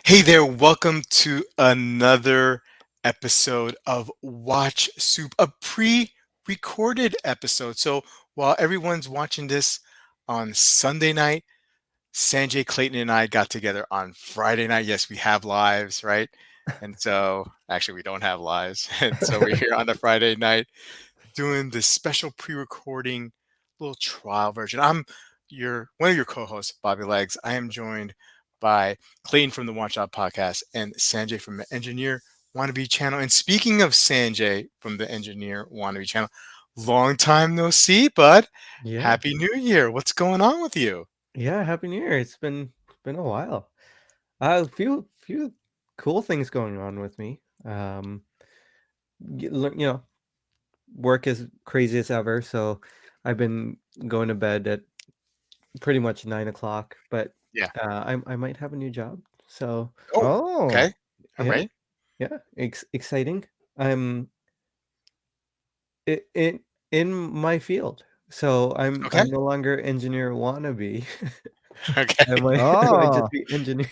Hey there, welcome to another episode of Watch Soup, a pre-recorded episode. So while everyone's watching this on Sunday night, Sanjay, Clayton, and I got together on Friday night. Yes, we have lives, right? And so actually we don't have lives. And so we're here on a Friday night doing this special pre-recording little trial version. I'm your one of your co-hosts, Bobby Legs. I am joined by Clayton from the WatchBox podcast and Sanjay from the Engineer Wannabe channel. And speaking of Sanjay from the Engineer Wannabe channel, long time no see, bud. Yeah. Happy New Year. What's going on with you? Yeah, happy New Year. It's been a while. A few cool things going on with me. You know, work is crazy as ever, so I've been going to bed at pretty much 9 o'clock, but Yeah. I might have a new job. So Oh, Oh, okay. All yeah, right. yeah, exciting. I'm in in my field. So Okay. I'm no longer engineer wannabe. Okay. I might just oh, be engineer.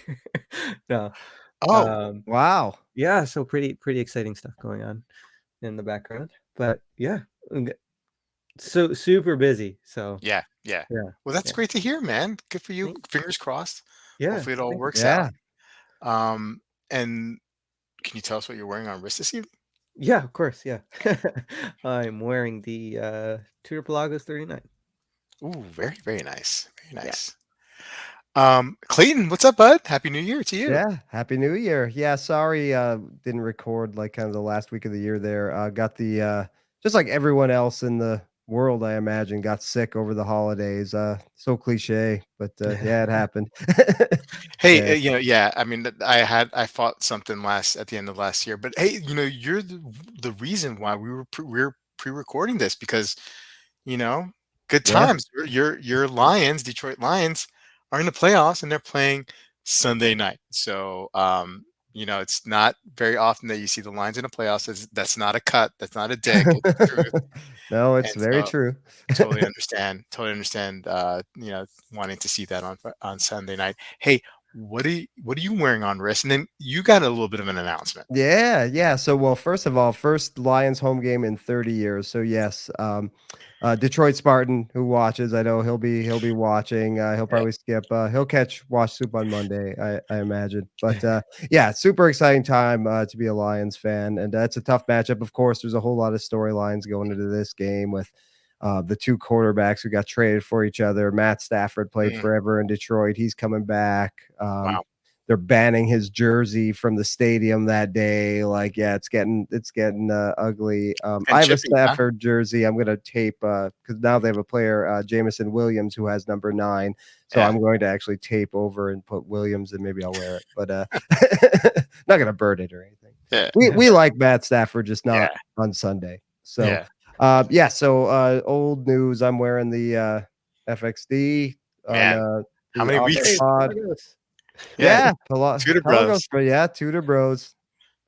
No. Oh, Um wow. Yeah, so pretty exciting stuff going on in the background. But yeah, so super busy. So yeah. Yeah. yeah, Well, that's yeah. great to hear, man. Good for you. Thank- Fingers crossed. Yeah, Hopefully it all thank you. works out. Yeah. Um, and can you tell us what you're wearing on wrist this evening? Yeah, of course, yeah. I'm wearing the Tudor Pelagos 39. Ooh, very, very nice. Very Yeah. nice. Clayton, what's up, bud? Happy New Year to you. Yeah. Happy New Year. Yeah. Sorry, didn't record like kind of the last week of the year there. Got the just like everyone else in the world, I imagine, got sick over the holidays. So cliche, but yeah, it happened. Hey, Yeah. yeah. I mean, I fought something last at the end of last year, but hey, you're the reason why we're pre-recording this because you know, good Yeah. times. Your Lions, Detroit Lions, are in the playoffs and they're playing Sunday night. So, it's not very often that you see the Lions in the playoffs. That's not a cut. That's not a dig. It's the truth. No, And it's very so, true. totally understand. Totally understand. Wanting to see that on Sunday night. Hey, what are you wearing on wrist? And then you got a little bit of an announcement. Yeah, yeah. So, well, first of all, first Lions home game in 30 years. So, yes, Detroit Spartan who watches, I know he'll be watching. He'll Yeah. probably skip. He'll catch Wash Soup on Monday, I imagine. But yeah, super exciting time to be a Lions fan, and it's a tough matchup. Of course, there's a whole lot of storylines going into this game with. The two quarterbacks who got traded for each other. Matt Stafford played Mm, forever in Detroit. He's coming back. wow. They're banning his jersey from the stadium that day. Like, yeah, it's getting ugly. I And have a chippy, huh? Stafford jersey. I'm gonna tape because now they have a player, Jamison Williams, who has number 9. So Yeah. I'm going to actually tape over and put Williams, and maybe I'll wear it. But not gonna burn it or anything. Yeah. We like Matt Stafford, just not Yeah. on Sunday. So Yeah. yeah. So old news. I'm wearing the FXD on Man. How the many Auto Hey, weeks? Pod. Pelagos. Yeah. Yeah, Tudor Pelagos, Bros. bro. Yeah, Tudor Bros,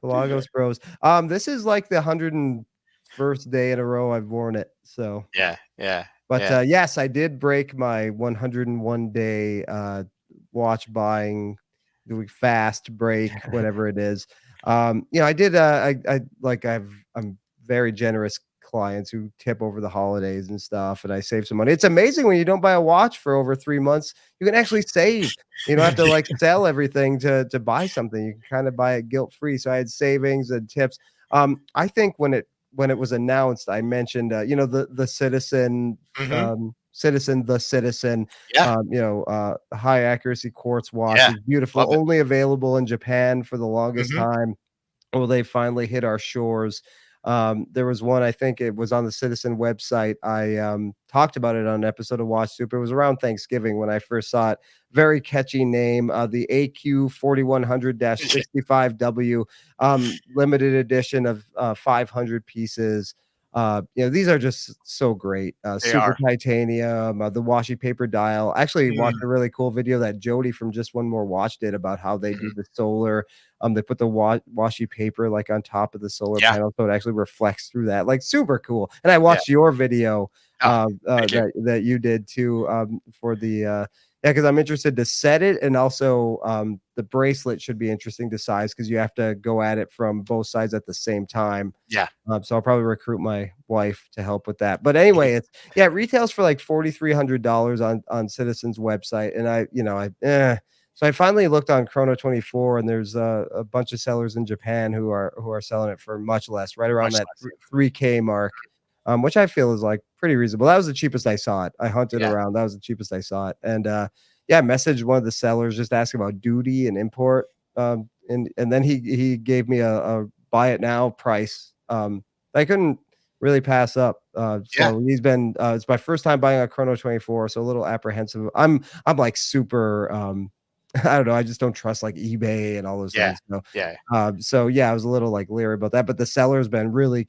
Yeah. Pelagos Bros. This is like the 101st day in a row I've worn it. So, Yeah, yeah, but yeah. yes, I did break my 101 day watch buying doing fast break, whatever it is. I did. I like I'm very generous clients who tip over the holidays and stuff, and I save some money. It's amazing when you don't buy a watch for over 3 months, you can actually save. You don't have to like sell everything to buy something. You can kind of buy it guilt free. So I had savings and tips. I think when it was announced, I mentioned the Citizen Mhm. the Citizen Yeah, high accuracy quartz watch yeah. is beautiful, Love it. only available in Japan for the longest Mhm. time. Well, they finally hit our shores. There was one, I think it was on the Citizen website. I talked about it on an episode of Watch Soup. It was around Thanksgiving when I first saw it. Very catchy name, the AQ 4100-65W, limited edition of 500 pieces. These are just so great. They Super are. titanium, the washi paper dial. Actually, watched Mm, a really cool video that Jody from Just One More Watch did about how they mhm. do the solar. They put the washi paper like on top of the solar Yeah, panel, so it actually reflects through that. Like super cool. And I yeah. watched your video Oh, thank you. that you did too for the Yeah, because I'm interested to set it, and also the bracelet should be interesting to size because you have to go at it from both sides at the same time. Yeah. So I'll probably recruit my wife to help with that. But anyway, it retails for like $4,300 on Citizen's website, and so I finally looked on Chrono 24, and there's a bunch of sellers in Japan who are selling it for much less, right around Much that less. 3K mark, which I feel is like pretty reasonable. That was the cheapest I saw it. I hunted Yeah. around. That was the cheapest I saw it, and yeah, I messaged one of the sellers just asking about duty and import, and then he gave me a buy it now price. I couldn't really pass up. Yeah. So he's been it's my first time buying a Chrono 24, so a little apprehensive. I'm like super I don't know, I just don't trust like eBay and all those Yeah. things. So Yeah. so yeah, I was a little like leery about that, but the seller's been really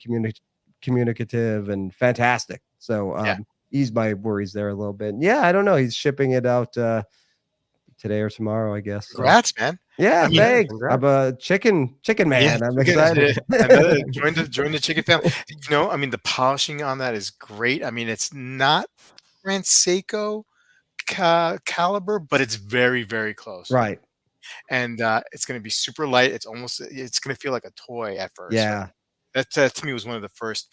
communicative and fantastic. So Yeah. eased my worries there a little bit. Yeah, I don't know. He's shipping it out today or tomorrow, I guess. So Congrats, man. yeah, I mean, Yeah, thanks. I'm congrats. a chicken yeah, man. I'm chicken, excited. another join the chicken family. I mean, the polishing on that is great. I mean, it's not Grand Seiko caliber, but it's very, very close. Right. And it's going to be super light. It's going to feel like a toy at first, right? Yeah. That to me was one of the first,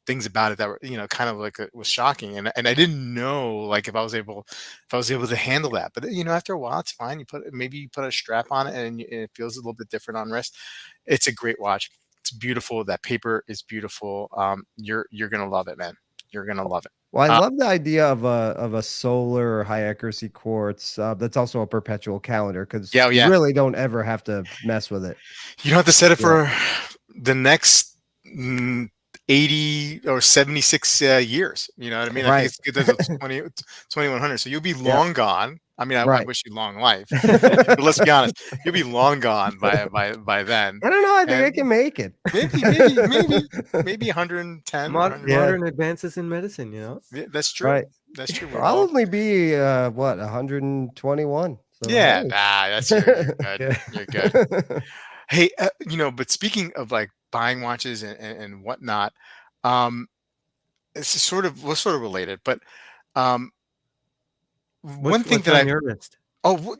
things about it that were, kind of like was shocking. And I didn't know like if I was able to handle that. But after a while, it's fine. Maybe you put a strap on it and it feels a little bit different on wrist. It's a great watch. It's beautiful. That paper is beautiful. You're gonna love it, man. You're gonna love it. Well, I Uh, love the idea of a solar or high accuracy quartz that's also a perpetual calendar because yeah, oh, you yeah. really don't ever have to mess with it. You don't have to set it Yeah. for the next 80 or 76 years. You know what I mean? I think Right. it's good that it's 2100. So you'll be Yeah. long gone. I mean, I Right. wish you long life, but let's be honest, you'll be long gone by then. I don't know. I think I And can make it. maybe 110 or 100. Yeah. Modern advances in medicine, you know? Yeah, that's true. Right. That's true. We're I'll all, only be what 121. So yeah, hey. that's you're good. Yeah. You're good. Hey, but speaking of like buying watches and whatnot, um, it's we're sort of related, but um, one thing What's that on I've your list? oh,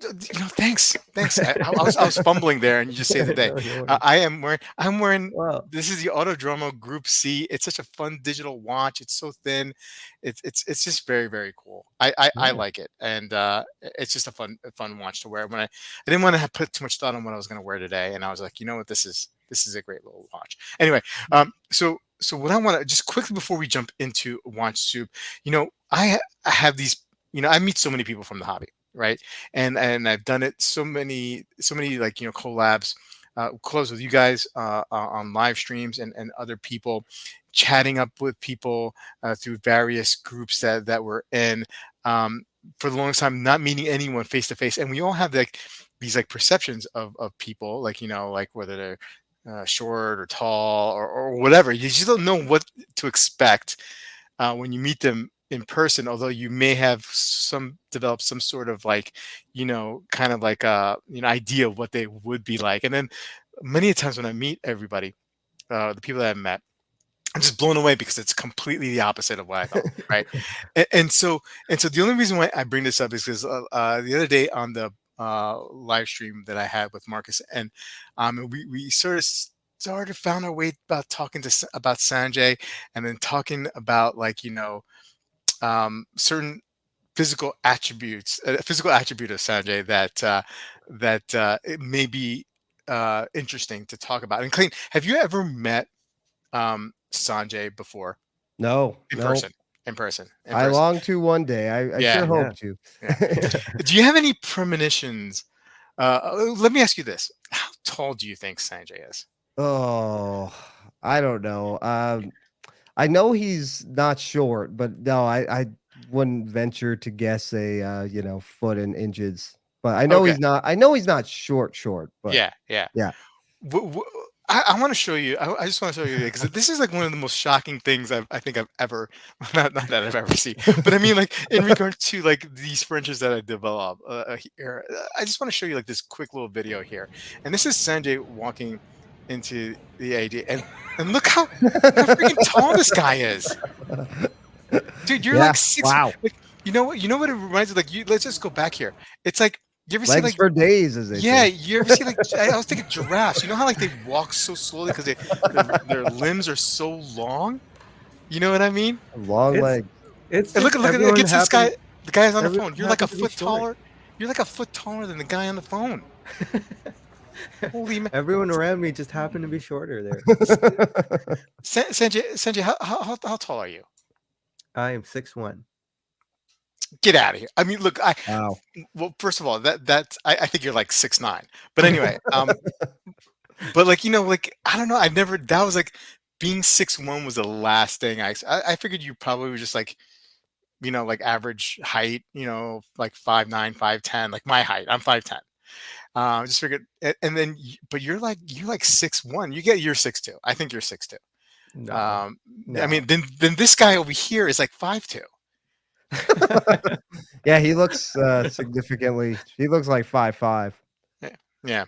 thanks. I was fumbling there, and you just saved the day. No, no worries. I'm wearing. Wow. This is the Autodromo Group C. It's such a fun digital watch. It's so thin. It's just very, very cool. I Yeah. like it, and it's just a fun watch to wear. I didn't want to put too much thought on what I was going to wear today, and I was like, you know what, this is a great little watch. Anyway, so what I want to just quickly before we jump into Watch Soup, I have these. I meet so many people from the hobby, right? And I've done it so many like collabs, close with you guys on live streams and other people, chatting up with people through various groups that we're in, for the longest time, not meeting anyone face to face, and we all have like these like perceptions of people, like like whether they're short or tall or whatever. You just don't know what to expect when you meet them in person, although you may have developed some sort of like kind of like a idea of what they would be like. And then many times when I meet everybody, the people that I've met, I'm just blown away because it's completely the opposite of what I thought, right? And so the only reason why I bring this up is because the other day on the live stream that I had with Marcus, and we sort of found our way about talking about Sanjay, and then talking about like certain physical attribute of Sanjay that it may be interesting to talk about. And Clayton, have you ever met Sanjay before No, in no. person? In person, in I person. long to one day. I sure Yeah, hope Yeah. to. yeah. Do you have any premonitions? Let me ask you this: how tall do you think Sanjay is? Oh, I don't know. I know he's not short, but no, I wouldn't venture to guess a foot in inches. But I know Okay. he's not. I know he's not short. But Yeah, yeah. yeah. I want to show you. I just want to show you because this is like one of the most shocking things I think I've ever, not that I've ever seen, but I mean like in regards to like these furnitures that I develop here. I just want to show you like this quick little video here, and this is Sanjay walking into the AD, and look how freaking tall this guy is, dude. You're Yeah. like six. Wow. Like You know what it reminds me, like, let's just go back here. It's like, you ever see Legs like, for days, as they yeah, say. you ever see like, I was thinking giraffes. You know how like they walk so slowly because their limbs are so long. You know what I mean? Long It's legs. it's And just look at everyone get to this guy. happens The guy's on the everyone phone. You're like a happens to be foot short. taller. You're like a foot taller than the guy on the phone. Holy man. Everyone around me just happened to be shorter there. Sanjay, how tall are you? I am 6'1". Get out of here. I mean, look, Wow. well, first of all, that's I think you're like 6'9". But anyway, but like, like, I don't know. I never, that was like, being 6'1" was the last thing I figured you probably were just like, like average height, like 5'9", 5'10", like my height. I'm 5'10". Just figured, and then, but you're like 6'1". You're 6'2". I think you're 6'2". No. Um, I No. mean, then this guy over here is like 5'2". Yeah, he looks significantly. He looks like 5'5". Yeah. Yeah.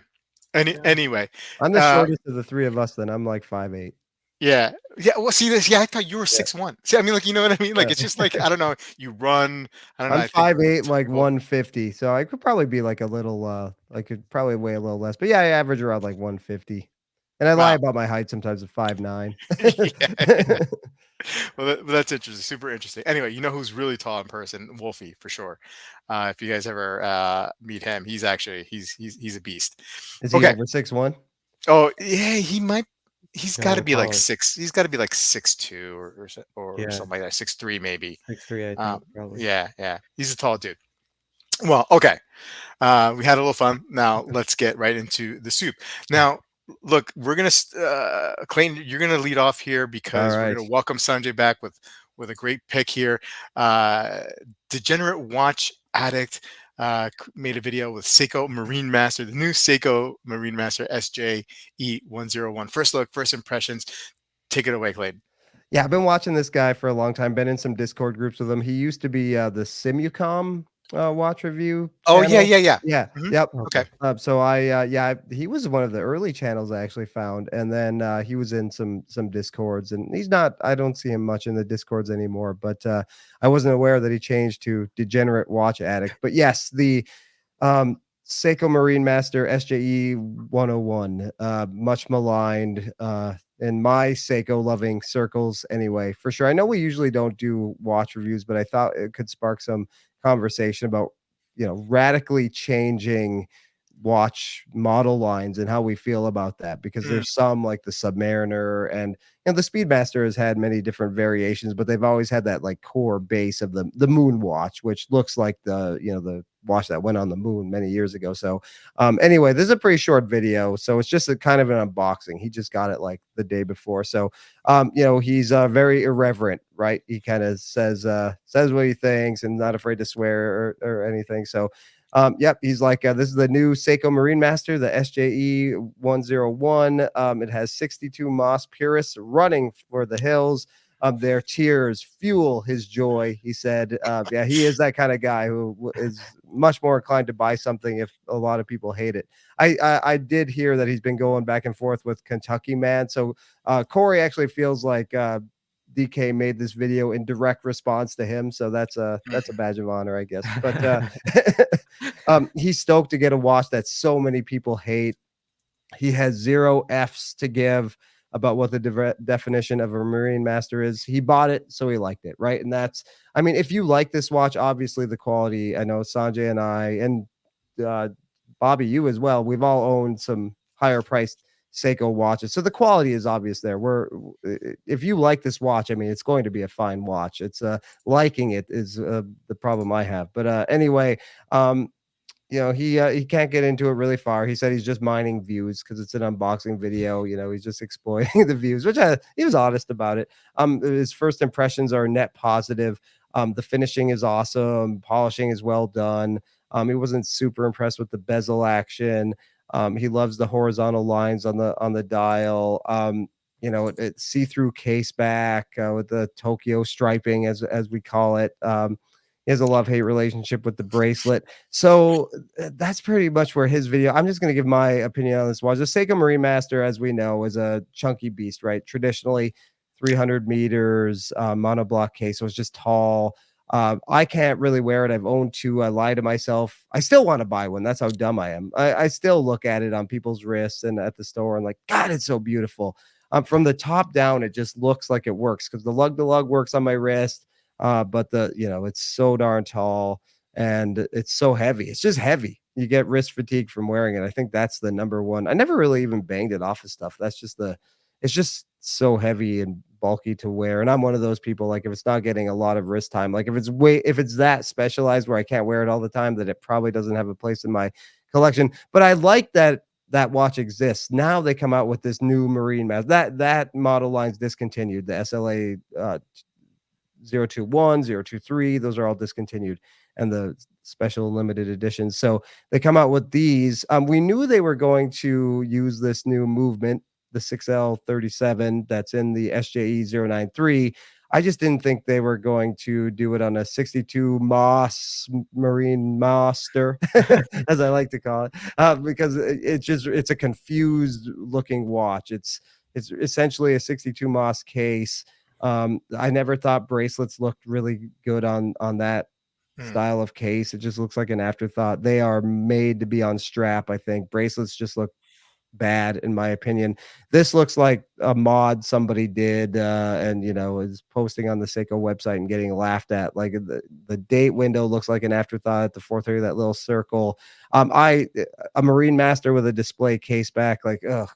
Yeah. Anyway, I'm the uh, shortest of the three of us. Then I'm like 5'8". yeah, yeah. Well, see this. Yeah, I thought you were Yeah. 6'1". See, I mean, like, you know what I mean? Like, it's just like, I don't know. You run. I don't know. I'm I think 5'8", like tall. 150. So I could probably be like a little. I could probably weigh a little less. But yeah, I average around like 150. And I lie Wow. about my height sometimes at 5'9". Yeah. Well, that's interesting. Super interesting. Anyway, you know who's really tall in person? Wolfie, for sure. If you guys ever meet him, he's actually he's a beast. Is he Okay. over 6'1"? Oh yeah, he might. He's got to No, be like taller. 6. He's got to be like 6'2" or Yeah, something like that. 6'3" maybe. 6'3", I Um, think, probably. yeah, yeah. He's a tall dude. Well, okay. We had a little fun. Now let's get right into the soup. Now, look, we're gonna Clayton, you're gonna lead off here All because we're right. gonna welcome Sanjay back with a great pick here. Uh, Degenerate Watch Addict made a video with Seiko Marinemaster, the new Seiko Marinemaster SJE101. First look, first impressions. Take it away, Clayton. Yeah, I've been watching this guy for a long time. Been in some Discord groups with him. He used to be the Simucom watch review Oh yeah, channel. yeah, yeah. Yeah, Hmm. yep. Okay. Okay. So he was one of the early channels I actually found, and then he was in some Discords, and he's not. I don't see him much in the Discords anymore, but I wasn't aware that he changed to Degenerate Watch Addict. But yes, the Seiko Marinemaster SJE 101, much maligned in my Seiko loving circles anyway, for sure. I know we usually don't do watch reviews, but I thought it could spark some conversation about, radically changing watch model lines and how we feel about that, because Mm, there's some like the Submariner, and the Speedmaster has had many different variations, but they've always had that like core base of the moon watch, which looks like the watch that went on the moon many years ago. So anyway, this is a pretty short video, so it's just a kind of an unboxing. He just got it like the day before. So he's very irreverent, right? He kind of says what he thinks and not afraid to swear or anything. So yep, he's like, this is the new Seiko Marinemaster, the SJE 101. It has 62 Moss purists running for the hills. Their tears fuel his joy. He said, yeah, he is that kind of guy who is much more inclined to buy something if a lot of people hate it. I did hear that he's been going back and forth with Kentucky Man. So Corey actually feels like DK made this video in direct response to him, so that's a badge of honor, I guess. But he's stoked to get a watch that so many people hate. He has 0 F's to give about what the definition of a Marinemaster is. He bought it, so he liked it, right? And that's, I mean, if you like this watch, obviously the quality. I know Sanjay and I and uh, Bobby, you as well. We've all owned some higher priced Seiko watches, so the quality is obvious there. If you like this watch, I mean, it's going to be a fine watch. It's liking it is the problem I have. But anyway, he can't get into it really far. He said he's just mining views because it's an unboxing video. He's just exploiting the views, which he was honest about it. His first impressions are net positive. The finishing is awesome. Polishing is well done. He wasn't super impressed with the bezel action. He loves the horizontal lines on the dial. It's see-through case back with the Tokyo striping, as we call it. He has a love-hate relationship with the bracelet. So that's pretty much where his video. I'm just going to give my opinion on this watch. The Seiko Marinemaster, as we know, is a chunky beast, right? Traditionally, 300 meters, monoblock case, so it's just tall. I can't really wear it. I've owned two. I lie to myself. I still want to buy one. That's how dumb I am. I still look at it on people's wrists and at the store and like, God, it's so beautiful. From the top down, it just looks like it works because the lug to lug works on my wrist. But it's so darn tall and it's so heavy. It's just heavy. You get wrist fatigue from wearing it. I think that's the number one. I never really even banged it off of stuff. It's just so heavy and bulky to wear. And I'm one of those people, like if it's not getting a lot of wrist time, like if it's that specialized where I can't wear it all the time, that it probably doesn't have a place in my collection. But I like that watch exists. Now they come out with this new Marinemaster. That model line's discontinued. The SLA 021, 023, those are all discontinued, and the special limited editions. So they come out with these. We knew they were going to use this new movement, the 6L37 that's in the SJE 093. I just didn't think they were going to do it on a 62 Moss Marinemaster, as I like to call it, because it's a confused looking watch. It's essentially a 62 Moss case. I never thought bracelets looked really good on that style of case. It just looks like an afterthought. They are made to be on strap, I think. Bracelets just look bad in my opinion. This looks like a mod somebody did and is posting on the Seiko website and getting laughed at. Like the date window looks like an afterthought at the 430, that little circle. A Marinemaster with a display case back, like, ugh,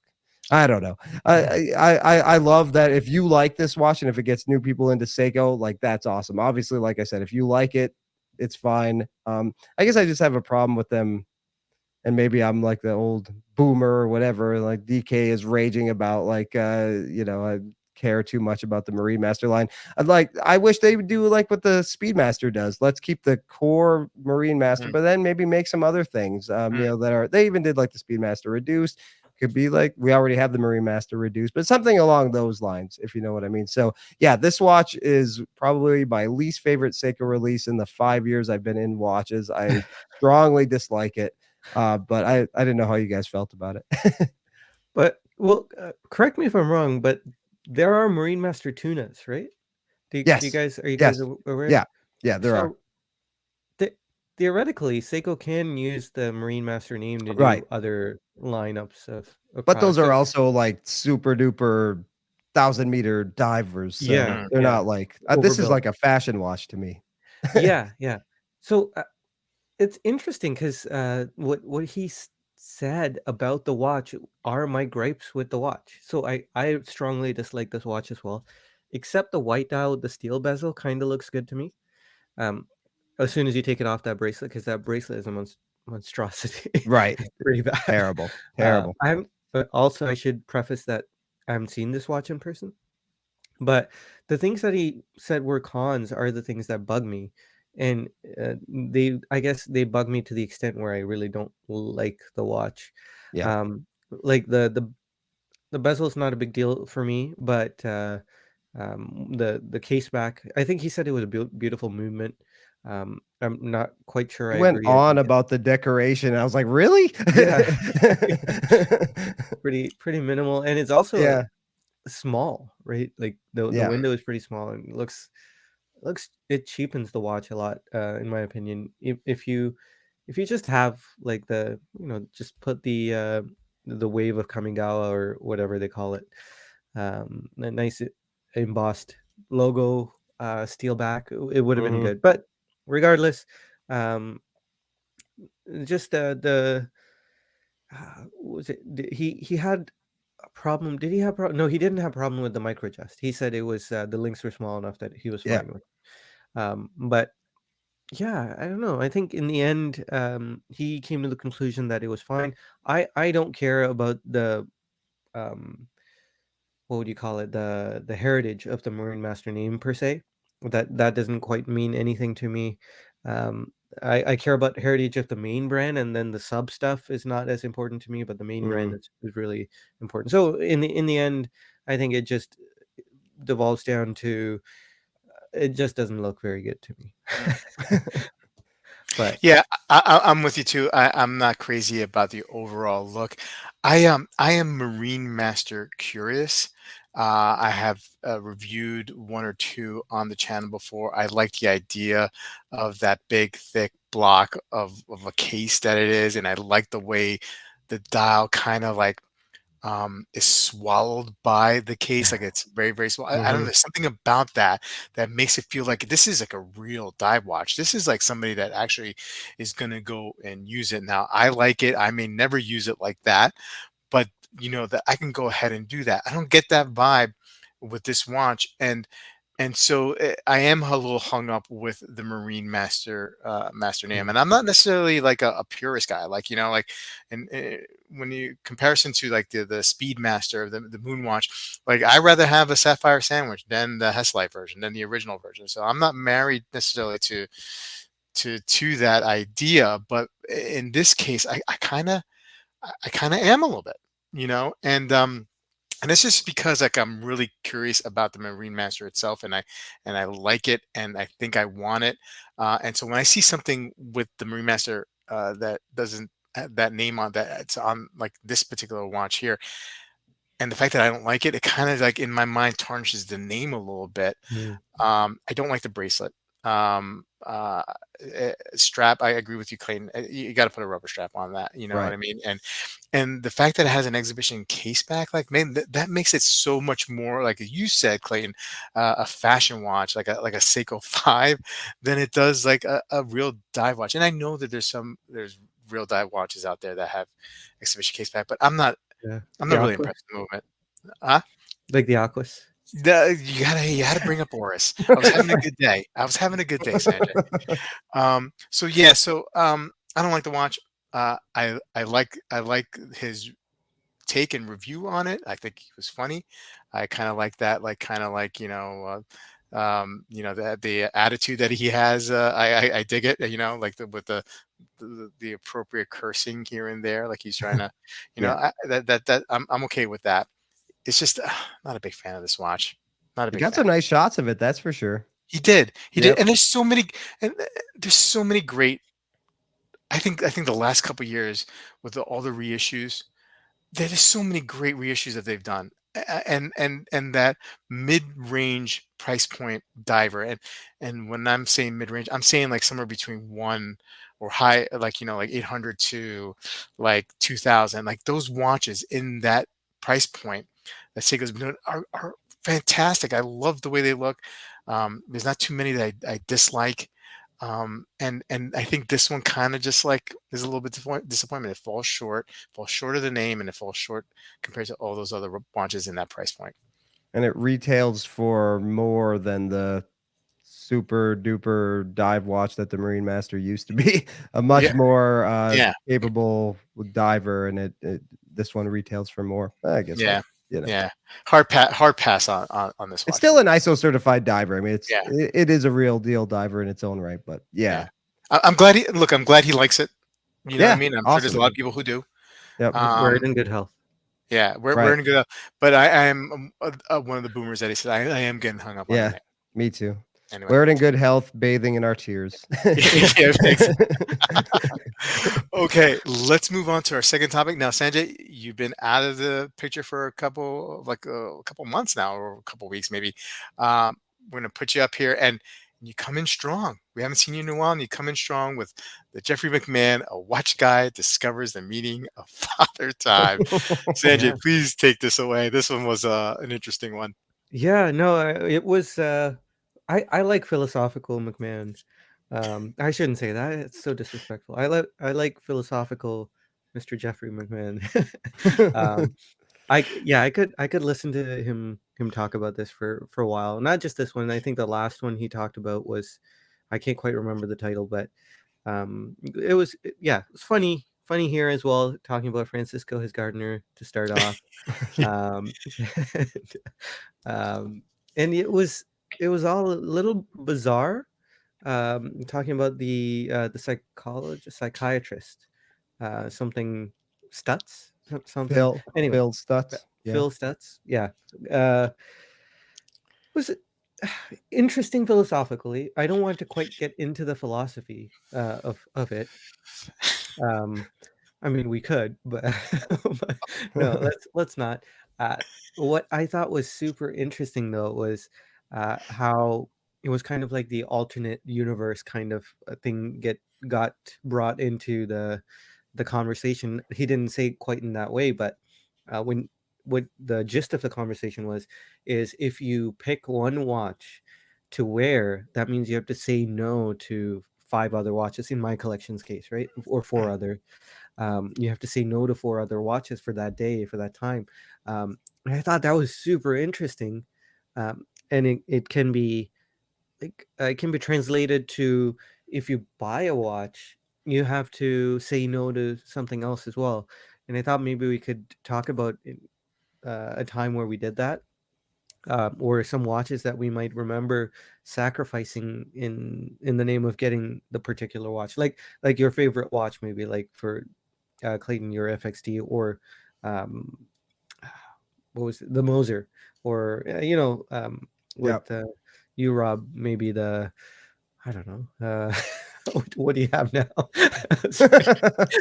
I don't know. I love that if you like this watch and if it gets new people into Seiko, like that's awesome. Obviously, like I said, if you like it, it's fine. I guess I just have a problem with them, and maybe I'm like the old boomer or whatever. Like DK is raging about like I care too much about the Marinemaster line. I wish they would do like what the Speedmaster does. Let's keep the core Marinemaster, but then maybe make some other things. They even did like the Speedmaster reduced. Could be like we already have the Marinemaster reduced, but something along those lines, if you know what I mean. So yeah, this watch is probably my least favorite Seiko release in the 5 years I've been in watches. I strongly dislike it. But I didn't know how you guys felt about it. But well, correct me if I'm wrong, but there are Marinemaster tunas, right? Do you Yes. guys are you guys Yes. aware? Yeah. Yeah, there are. So theoretically, Seiko can use the Marinemaster name to Right. do other lineups of But those products. are So also like super duper 1,000-meter divers. So yeah, they're yeah, not like this is overbuilt. like a fashion watch to me. Yeah, yeah. So it's interesting because what he said about the watch are my gripes with the watch. So I strongly dislike this watch as well, except the white dial with the steel bezel kind of looks good to me. Um, as soon as you take it off that bracelet, because that bracelet is a monstrosity. Right. It's pretty bad. Terrible. Terrible. I haven't. But also, I should preface that I haven't seen this watch in person. But the things that he said were cons are the things that bug me, and I guess they bug me to the extent where I really don't like the watch. Yeah. Like the bezel is not a big deal for me, but the case back, I think he said it was a beautiful movement. I'm not quite sure He I went agree. I on think about the decoration. I was like, really? yeah, pretty minimal, and it's also Yeah. small, right? Like the Yeah. window is pretty small and it cheapens the watch a lot, in my opinion. If you just have like just put the wave of Kamigawa or whatever they call it, a nice embossed logo, steel back, it would have been Hmm. good. But regardless, um, just the what was it? He had a problem. Did he have problem? No, he didn't have problem with the micro adjust. He said it was the links were small enough that he was Yeah. fine with. But yeah, I don't know. I think in the end, he came to the conclusion that it was fine. I don't care about the um what would you call it, the heritage of the Marinemaster name per se. That doesn't quite mean anything to me. Um, I care about heritage of the main brand, and then the sub stuff is not as important to me, but the main brand Hmm. is really important. So in the end, I think it just devolves down to it just doesn't look very good to me. But Yeah, I'm with you too. I'm not crazy about the overall look. I am Marine Master curious. I have reviewed one or two on the channel before. I like the idea of that big, thick block of a case that it is, and I like the way the dial kind of like is swallowed by the case, like it's very, very small. I don't know. Hmm. There's something about that that makes it feel like this is like a real dive watch. This is like somebody that actually is gonna go and use it. Now, I like it. I may never use it like that, but that I can go ahead and do that. I don't get that vibe with this watch, and so I am a little hung up with the Marine Master Master name, and I'm not necessarily like a purist guy, like like, and when you comparison to like the Speed Master, the Moon Watch, like I rather have a Sapphire Sandwich than the Heslite version, than the original version. So I'm not married necessarily to that idea, but in this case, I kind of am a little bit, and it's just because like I'm really curious about the Marine Master itself, and I like it, and I think I want it, and so when I see something with the Marine Master that doesn't have that name on that, it's on like this particular watch here, and the fact that I don't like it, it kind of like in my mind tarnishes the name a little bit. I don't like the bracelet. Um, uh, Strap. I agree with you, Clayton. You got to put a rubber strap on that. You know what Right. I mean? And the fact that it has an exhibition case back, like man, that makes it so much more like you said, Clayton, a fashion watch, like a Seiko 5, than it does like a real dive watch. And I know that there's real dive watches out there that have exhibition case back, but I'm not Yeah, I'm the not really Aquas, impressed with the movement. Huh? like the Aquas. You had to bring up Boris. I was having a good day. I was having a good day, Sanjay. So yeah, I don't like the watch. I like his take and review on it. I think he was funny. I kind of like that, like kind of like the attitude that he has. I dig it. Like with the appropriate cursing here and there, like he's trying to, Yeah. I'm okay with that. It's just not a big fan of this watch. Not a You big got fan. some nice shots of it, that's for sure. He did, Yep. and there's so many great. I think the last couple years with all the reissues, there's so many great reissues that they've done, and that mid-range price point diver, and when I'm saying mid-range, I'm saying like somewhere between one or high, like like 800 to like 2,000, like those watches in that price point that Seiko's been doing are fantastic. I love the way they look. There's not too many that I dislike. And I think this one kind of just like is a little bit disappointment. It falls short of the name, and it falls short compared to all those other watches in that price point. And it retails for more than the super duper dive watch that the Marine Master used to be. A Yeah, much more yeah, capable diver, and it this one retails for more. I guess yeah, that's. yeah. Hard pass on this It's watch for still me. an ISO certified diver. I mean, Yeah, it is a real deal diver in its own right, but yeah. yeah. I'm glad I'm glad he likes it. You know what I Yeah, mean? I'm sure there's a awesome. lot of people who do. Yep. Wear it Um, in good health. yeah, we're Right. in good. But I am one of the boomers that he said I am getting hung up on the Yeah, name. me too. Anyway. Wear it in good health, bathing in our tears. Yeah, okay, let's move on to our second topic. Now, Sanjay, you've been out of the picture for a couple months now, or a couple weeks maybe. We're gonna put you up here, and you come in strong. We haven't seen you in a while, and you come in strong with the Jeffrey McMahon, a watch guy discovers the meaning of father time. Sanjay, Yeah. please take this away. This one was an interesting one. Yeah, no, it was I like philosophical McMahon. I shouldn't say that. It's so disrespectful. I like philosophical Mr. Jeffrey McMahon. um yeah, I could listen to him talk about this for a while. Not just this one. I think the last one he talked about was I can't quite remember the title, but it was yeah, it was funny here as well talking about Francisco his gardener to start off. Um um, and it was all a little bizarre. Talking about the psychiatrist, something Stutz, something. Anyway, Phil Stutz. Yeah. Phil Stutz, yeah. Was interesting philosophically. I don't want to quite get into the philosophy of it. Um, I mean, we could, but, but no, let's not. Uh, what I thought was super interesting though was how it was kind of like the alternate universe kind of thing get got brought into the conversation. He didn't say it quite in that way, but when what the gist of the conversation was is if you pick one watch to wear, that means you have to say no to five other watches in my collection's case, right? Or four Mm, other. You have to say no to four other watches for that day, for that time. And I thought that was super interesting. And it can be like it can be translated to if you buy a watch, you have to say no to something else as well. And I thought maybe we could talk about a time where we did that, or some watches that we might remember sacrificing in the name of getting the particular watch, like your favorite watch, maybe like for Clayton, your FXD, or um, what was it? The Moser, or Yep. with you, Rob, maybe the I don't know. What do you have now? Sorry.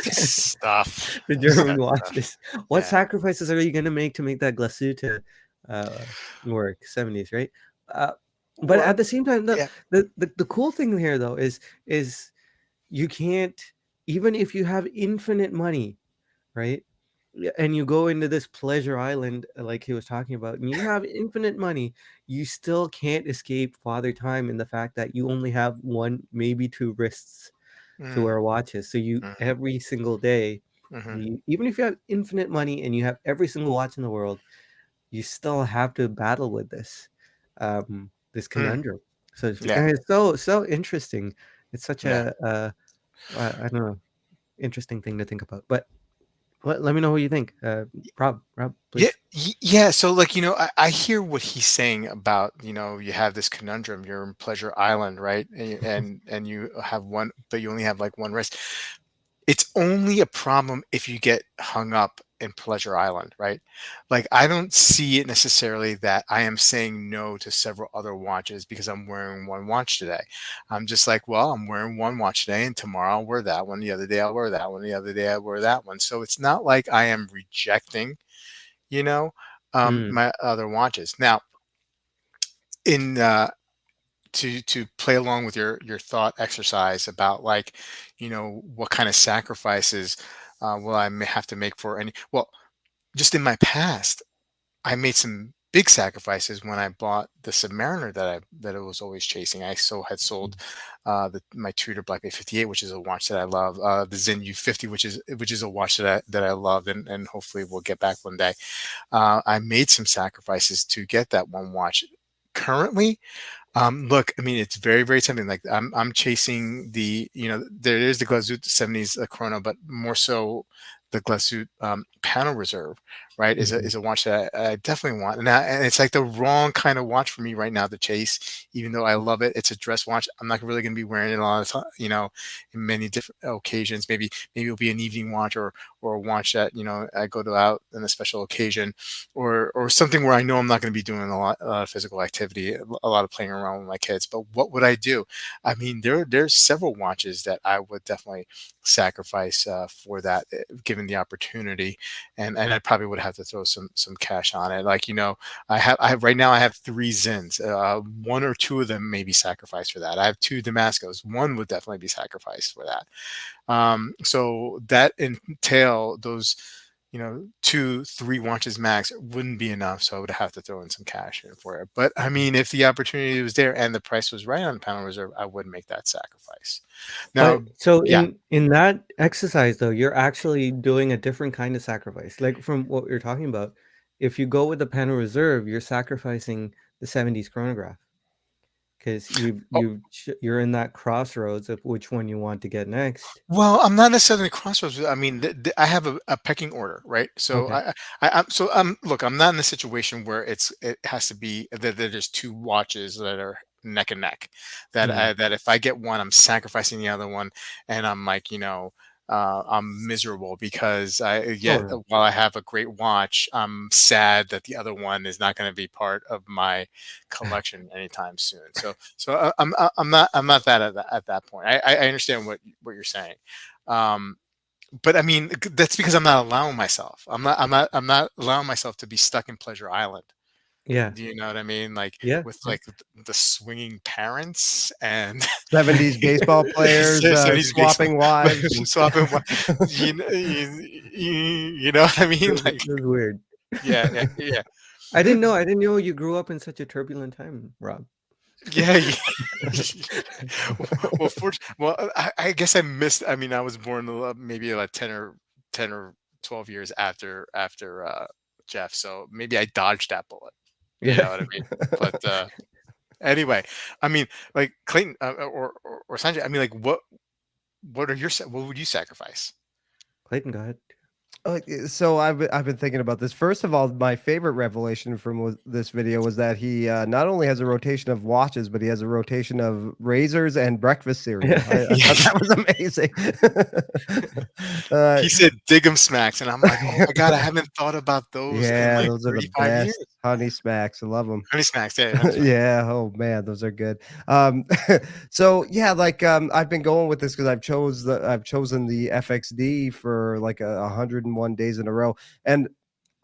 stuff. The German Sad stuff. watches. What Yeah. sacrifices are you going to make that Glasuta uh, work? 70s, right? Uh, but Well, at the same time, yeah. the cool thing here though is you can't, even if you have infinite money, right? Yeah, and you go into this pleasure island like he was talking about, and you have infinite money, you still can't escape Father Time in the fact that you only have one, maybe two wrists to Mm, wear watches. So you mhm, every single day, mhm, even if you have infinite money and you have every single watch in the world, you still have to battle with this mm, conundrum. So yeah. and it's so interesting. It's such Yeah. I don't know, interesting thing to think about. But let me know what you think. Rob, Yeah, please. yeah. So, like, I hear what he's saying about, you have this conundrum. You're in Pleasure Island, right? And you have one, but you only have like one wrist. It's only a problem if you get hung up in Pleasure Island, right? Like, I don't see it necessarily that I am saying no to several other watches because I'm wearing one watch today. I'm just like, well, I'm wearing one watch today, and tomorrow I'll wear that one. The other day I'll wear that one. The other day I'll wear that one. So it's not like I am rejecting, you know, Mm. my other watches. Now, in to play along with your thought exercise about, like, what kind of sacrifices will I may have to make for any. Well, just in my past, I made some big sacrifices when I bought the Submariner that I was always chasing. I had sold my Tudor Black Bay 58, which is a watch that I love, the Zen U50, which is a watch that I love, and hopefully we'll get back one day. I made some sacrifices to get that one watch. Currently, look, I mean, it's very, very tempting. Like, I'm chasing there is the Glazut 70s chrono, but more so the Glazut panel reserve, right? Is a Mhm. is a watch that I definitely want, and it's like the wrong kind of watch for me right now to chase. Even though I love it, it's a dress watch. I'm not really going to be wearing it a lot of time, in many different occasions. Maybe it'll be an evening watch, or a watch that I go to out on a special occasion, or something where I know I'm not going to be doing a lot of physical activity, a lot of playing around with my kids. But what would I do? I mean, there's several watches that I would definitely sacrifice for that, given the opportunity, and I probably would have to throw some cash on it. Like, I have right now I have three Zins. One or two of them may be sacrificed for that. I have two Damascus. One would definitely be sacrificed for that. So that entail those, two, three watches max wouldn't be enough. So I would have to throw in some cash in for it. But I mean, if the opportunity was there and the price was right on panel reserve, I would make that sacrifice. Now, But so yeah. in that exercise though, you're actually doing a different kind of sacrifice. Like from what you're talking about, if you go with the panel reserve, you're sacrificing the 70s chronograph because you're in that crossroads of which one you want to get next. Well, I'm not necessarily crossroads. I mean, I have a pecking order, right? So Okay. look, I'm not in a situation where it has to be that there's two watches that are neck and neck. Mm. That if I get one, I'm sacrificing the other one, and I'm like, I'm miserable because Oh no. while I have a great watch, I'm sad that the other one is not going to be part of my collection anytime soon. I'm not that at that point. I understand what you're saying. Um, but I mean, that's because I'm not allowing myself. I'm not allowing myself to be stuck in Pleasure Island. Yeah. Do you know what I mean? Like Yeah. with Yeah. like the swinging parents and 70s baseball players Seventies baseball, swapping wives and swapping. You know what I mean? That Like was weird. yeah, yeah, yeah, I didn't know. I didn't know you grew up in such a turbulent time, Rob. yeah. Well, I guess I missed. I mean, I was born maybe like 10 or 12 years after Jeff, so maybe I dodged that bullet. You Yeah. know what I mean? But anyway, I mean, like Clayton or Sanjay. I mean, like what are what would you sacrifice? Clayton, go ahead. So I've been thinking about this. First of all, my favorite revelation from this video was that he not only has a rotation of watches, but he has a rotation of razors and breakfast cereal. I thought that was amazing. uh, He said dig 'em smacks, and I'm like, oh my god, I haven't thought about those in yeah, like those are the 35 years. best. Honey Smacks, I love them. Honey smacks, yeah, honey smacks. Yeah, oh man, those are good. Um, so yeah, like I've been going with this because I've chosen the FXD for like 101 days in a row, and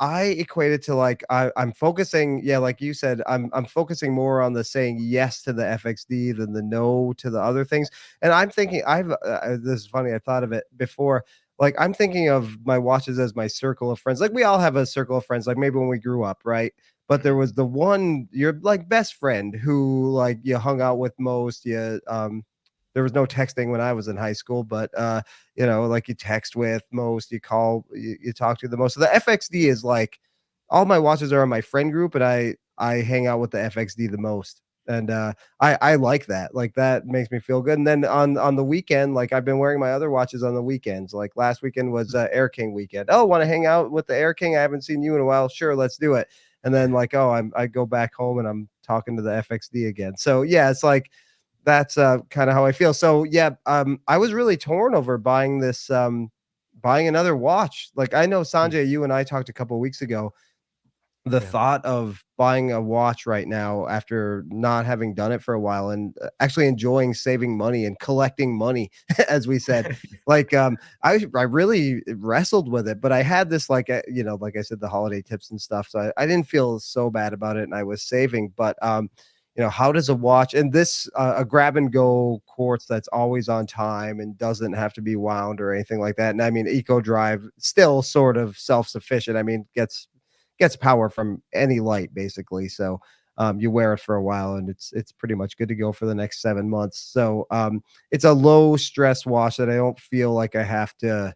I equate it to like I'm focusing, yeah, like you said, I'm focusing more on the saying yes to the FXD than the no to the other things. And I'm thinking this is funny, I thought of it before. Like I'm thinking of my watches as my circle of friends. Like we all have a circle of friends, like maybe when we grew up, right? But there Mhm. was the one your like best friend who like you hung out with most. There was no texting when I was in high school, but like you text with most, you call, you talk to the most. So the FXD is like all my watches are in my friend group, and I hang out with the FXD the most. And I like that. Like that makes me feel good. And then on the weekend, like I've been wearing my other watches on the weekends. Like last weekend was Air King weekend. Oh, want to hang out with the Air King? I haven't seen you in a while. Sure, let's do it. And then like, oh, I go back home and I'm talking to the FXD again. So yeah, it's like that's kind of how I feel. So yeah, I was really torn over buying another watch. Like I know Mm. Sanjay, you and I talked a couple of weeks ago. The Yeah. thought of buying a watch right now after not having done it for a while and actually enjoying saving money and collecting money, as we said, like I really wrestled with it, but I had this like like I said, the holiday tips and stuff, so I didn't feel so bad about it, and I was saving, but how does a watch and this a grab and go quartz that's always on time and doesn't have to be wound or anything like that. And I mean, Eco Drive still sort of self-sufficient. I mean, gets power from any light basically. So you wear it for a while and it's pretty much good to go for the next 7 months. So it's a low stress watch that I don't feel like I have to.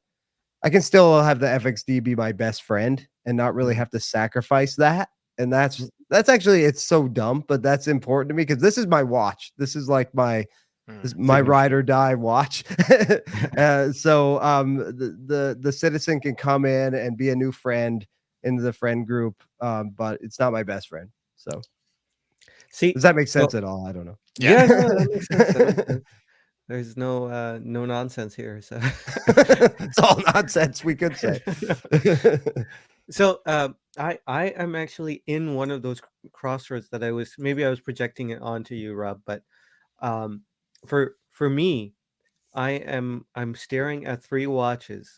I can still have the FXD be my best friend and not really Mm. have to sacrifice that. And Mm. that's actually it's so dumb, but that's important to me because this is my watch. This is like Mm. my Signature. ride or die watch. So the citizen can come in and be a new friend into the friend group, but it's not my best friend. So See, does that make sense so at all? I don't know. Yeah. yeah, no, that makes sense. That makes sense. There's no nonsense here. So It's all nonsense, we could say. so I am actually in one of those crossroads that I was projecting it onto you, Rob, but um for me, I'm staring at three watches,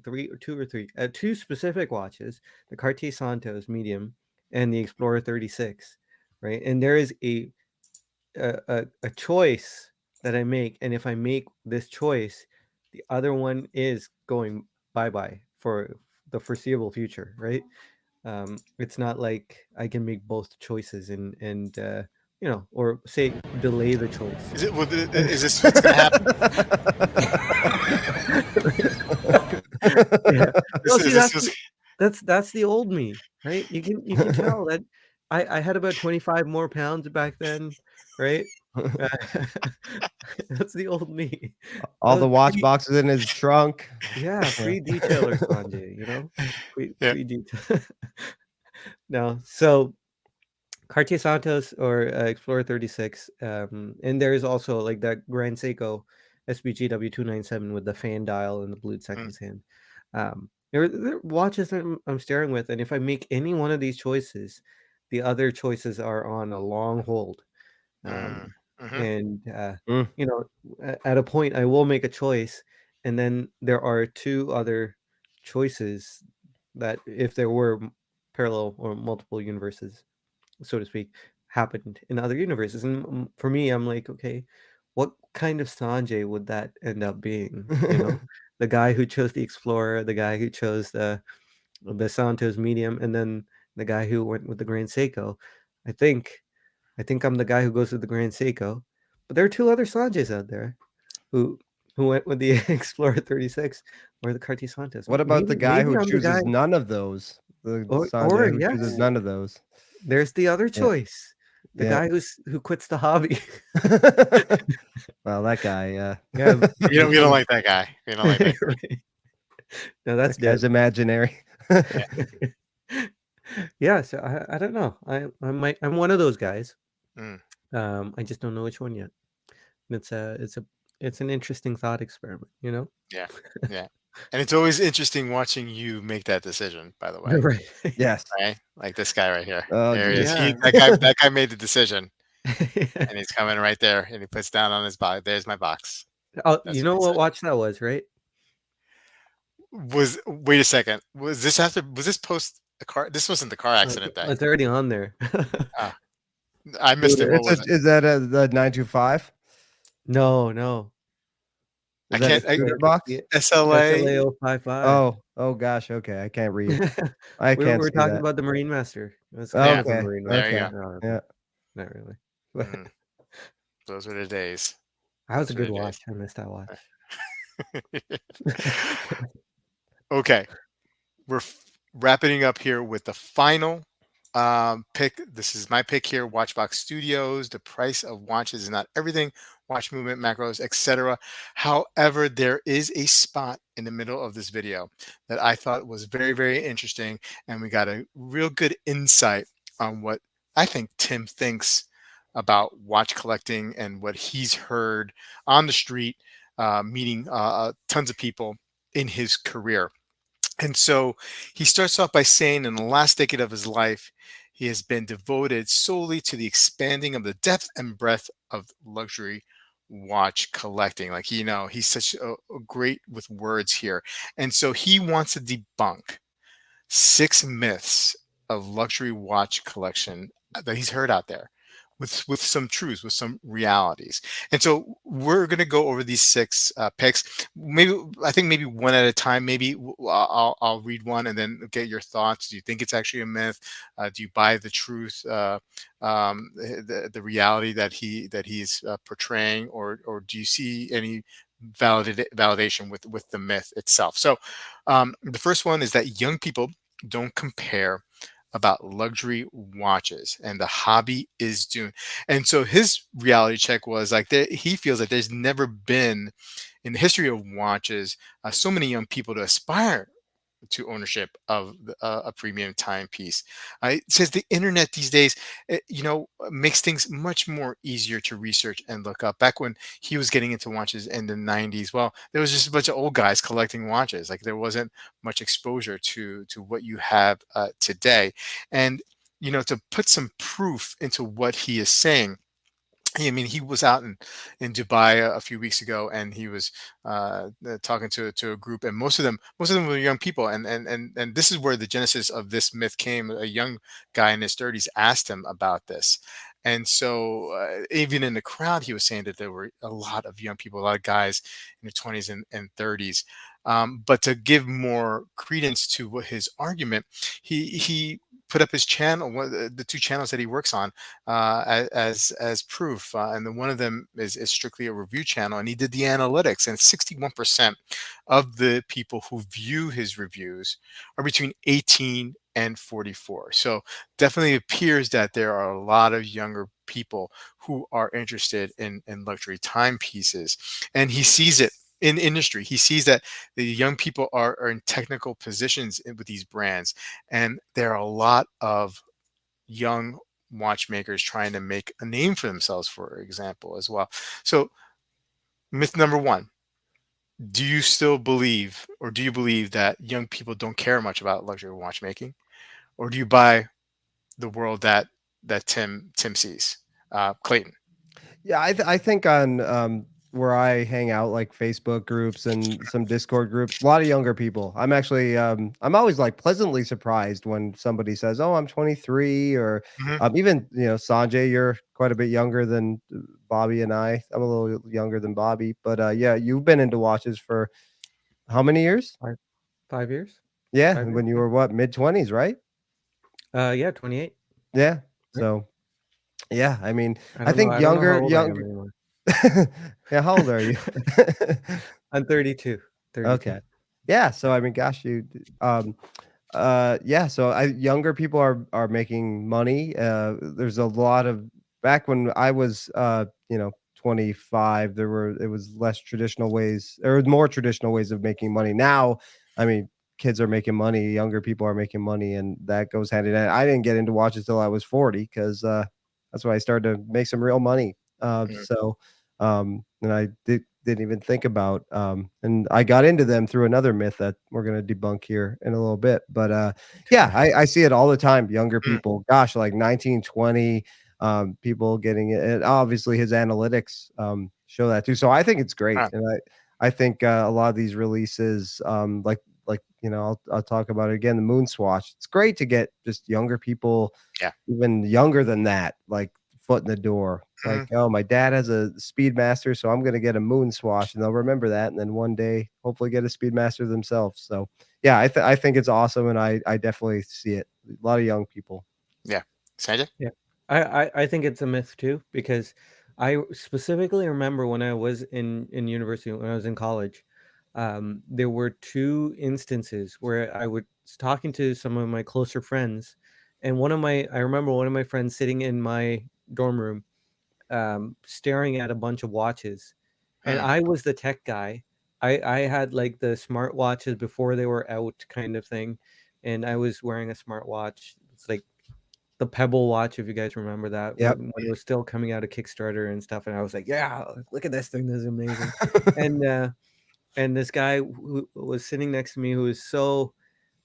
three or two or three, two specific watches, the Cartier Santos medium and the Explorer 36, right? And there is a choice that I make, and if I make this choice, the other one is going bye bye for the foreseeable future, right? It's not like I can make both choices and or say delay the choice. And Is this what's gonna happen? yeah, This well, is see, this is that's the old me, right? You can tell that I had about 25 more pounds back then, right? Uh, that's the old me. I All was the watch pre boxes in his trunk. Yeah, Yeah. pre-detailer Sanjay, yeah. Pre-detail. No, so Cartier Santos or Explorer 36, and there is also like that Grand Seiko SBG W297 with the fan dial and the blued Mm, seconds hand. There are watches that I'm staring with, and if I make any one of these choices, the other choices are on a long hold. mm, Um, mhm. and Mm. at a point, I will make a choice, and then there are two other choices that, if there were parallel or multiple universes, so to speak, happened in other universes. And for me, I'm like, okay, what kind of Sanjay would that end up being? You know, the guy who chose the Explorer, the guy who chose the Santos Medium, and then the guy who went with the Grand Seiko. I think I think I'm the guy who goes with the Grand Seiko, but there are two other Sanjays out there who who went with the Explorer 36 or the Cartier Santos. What about the guy Maybe who I'm the guy, chooses none of those? The or Sanjay who chooses yes, Ooh. none of those. there's the other Yeah, choice. The yeah. guy who quits the hobby. Well, that guy, Yeah, We don't become like that guy. We don't like that guy. right. No, that's that guy's dead. imaginary. Yeah. Yeah, so I don't know. I'm one of those guys. Mm, I just don't know which one yet. It's an interesting thought experiment, you know? yeah. Yeah. And it's always interesting watching you make that decision, by the way. Right. Yes. Right? Like this guy right here. Oh, There he is. geez. Yeah. That guy made the decision and he's coming right there and he puts down on his box. There's my box. Oh, That's you what know he what said. watch that was, right? Wait a second. Was this post the car? This wasn't the car accident day. It's already on there. Ah, I missed it. Dude, What It's a was it? is that the 925? no, no. I Is that a can't shooter box? The SLA. SLA 055. Oh, oh gosh, okay, I can't read. I We can't were see talking that. about the Marinemaster. It's kind Yeah, of a Okay, there you Marinemaster. okay, go. No, yeah. not really. But Mhm. Those were the days. that was a Those were good the days. watch. I missed that watch. Okay. We're wrapping up here with the final pick. This is my pick here. WatchBox Studios. The price of watches is not everything. Watch movement, macros, etc. However, there is a spot in the middle of this video that I thought was very, very interesting, and we got a real good insight on what I think Tim thinks about watch collecting and what he's heard on the street, meeting tons of people in his career. And so he starts off by saying in the last decade of his life, he has been devoted solely to the expanding of the depth and breadth of luxury watch collecting. Like, he's such a great with words here. And so he wants to debunk 6 myths of luxury watch collection that he's heard out there with some truths, with some realities. And so we're going to go over these 6 picks. Maybe I think maybe one at a time. Maybe I'll read one and then get your thoughts. Do you think it's actually a myth? Do you buy the truth, the reality that he's portraying, or do you see any validation with the myth itself? So the first one is that young people don't compare about luxury watches and the hobby is doomed. And so his reality check was like he feels that there's never been in the history of watches so many young people to aspire to ownership of a premium timepiece. It says the internet these days, makes things much more easier to research and look up. Back when he was getting into watches in the 90s, well, there was just a bunch of old guys collecting watches. Like there wasn't much exposure to what you have today. And to put some proof into what he is saying, I mean, he was out in Dubai a few weeks ago, and he was talking to a group, and most of them were young people, and this is where the genesis of this myth came. A young guy in his 30s asked him about this, and so even in the crowd, he was saying that there were a lot of young people, a lot of guys in their 20s and 30s. But to give more credence to what his argument, he put up his channel, one of the 2 channels that he works on, as proof, and then one of them is strictly a review channel, and he did the analytics, and 61% of the people who view his reviews are between 18 and 44. So definitely appears that there are a lot of younger people who are interested in luxury timepieces, and he sees it in industry. He sees that the young people are in technical positions with these brands, and there are a lot of young watchmakers trying to make a name for themselves, for example, as well. So myth number one: do you still believe, or do you believe that young people don't care much about luxury watchmaking, or do you buy the world that Tim sees? Clayton. Yeah, I think on where I hang out, like Facebook groups and some Discord groups, a lot of younger people. I'm actually I'm always like pleasantly surprised when somebody says, "Oh, I'm 23," or Mhm. even Sanjay, you're quite a bit younger than Bobby and I. I'm a little younger than Bobby, but yeah, you've been into watches for how many years? 5 years, Yeah, 5 years. when you were what, mid-20s, right? Yeah, 28. Yeah. Right? So, yeah, I mean, I I don't know. think I don't know how old I am younger anymore. Yeah, how old are you? I'm 32. 32. Okay. Yeah, so I mean, gosh, yeah, so younger people are making money. There's a lot of back when I was 25, it was less traditional ways, or more traditional ways of making money. Now, I mean, kids are making money, younger people are making money, and that goes hand in hand. I didn't get into watches till I was 40 because that's when I started to make some real money. Mm. And I didn't even think about and I got into them through another myth that we're going to debunk here in a little bit. But yeah, I see it all the time. Younger Mm. people, gosh, like 19, 20, people getting it. And obviously his analytics show that too. So I think it's great. Huh. And I think a lot of these releases, like I'll talk about it again. The Moon Swatch. It's great to get just younger people, Yeah. even younger than that, like foot in the door. Like, Mhm. oh, my dad has a Speedmaster, so I'm gonna get a Moon Swash, and they'll remember that, and then one day, hopefully, get a Speedmaster themselves. So, yeah, I think it's awesome, and I definitely see it. A lot of young people. Yeah. Sanja? Yeah. I think it's a myth too, because I specifically remember when I was in university, when I was in college, there were two instances where I was talking to some of my closer friends, and I remember one of my friends sitting in my dorm room, staring at a bunch of watches, and Hmm. I was the tech guy. I had like the smart watches before they were out, kind of thing, and I was wearing a smartwatch. It's like the Pebble watch, if you guys remember that, Yep. when it was still coming out of Kickstarter and stuff, and I was like, "Yeah, look at this thing, this is amazing." And this guy who was sitting next to me, who was so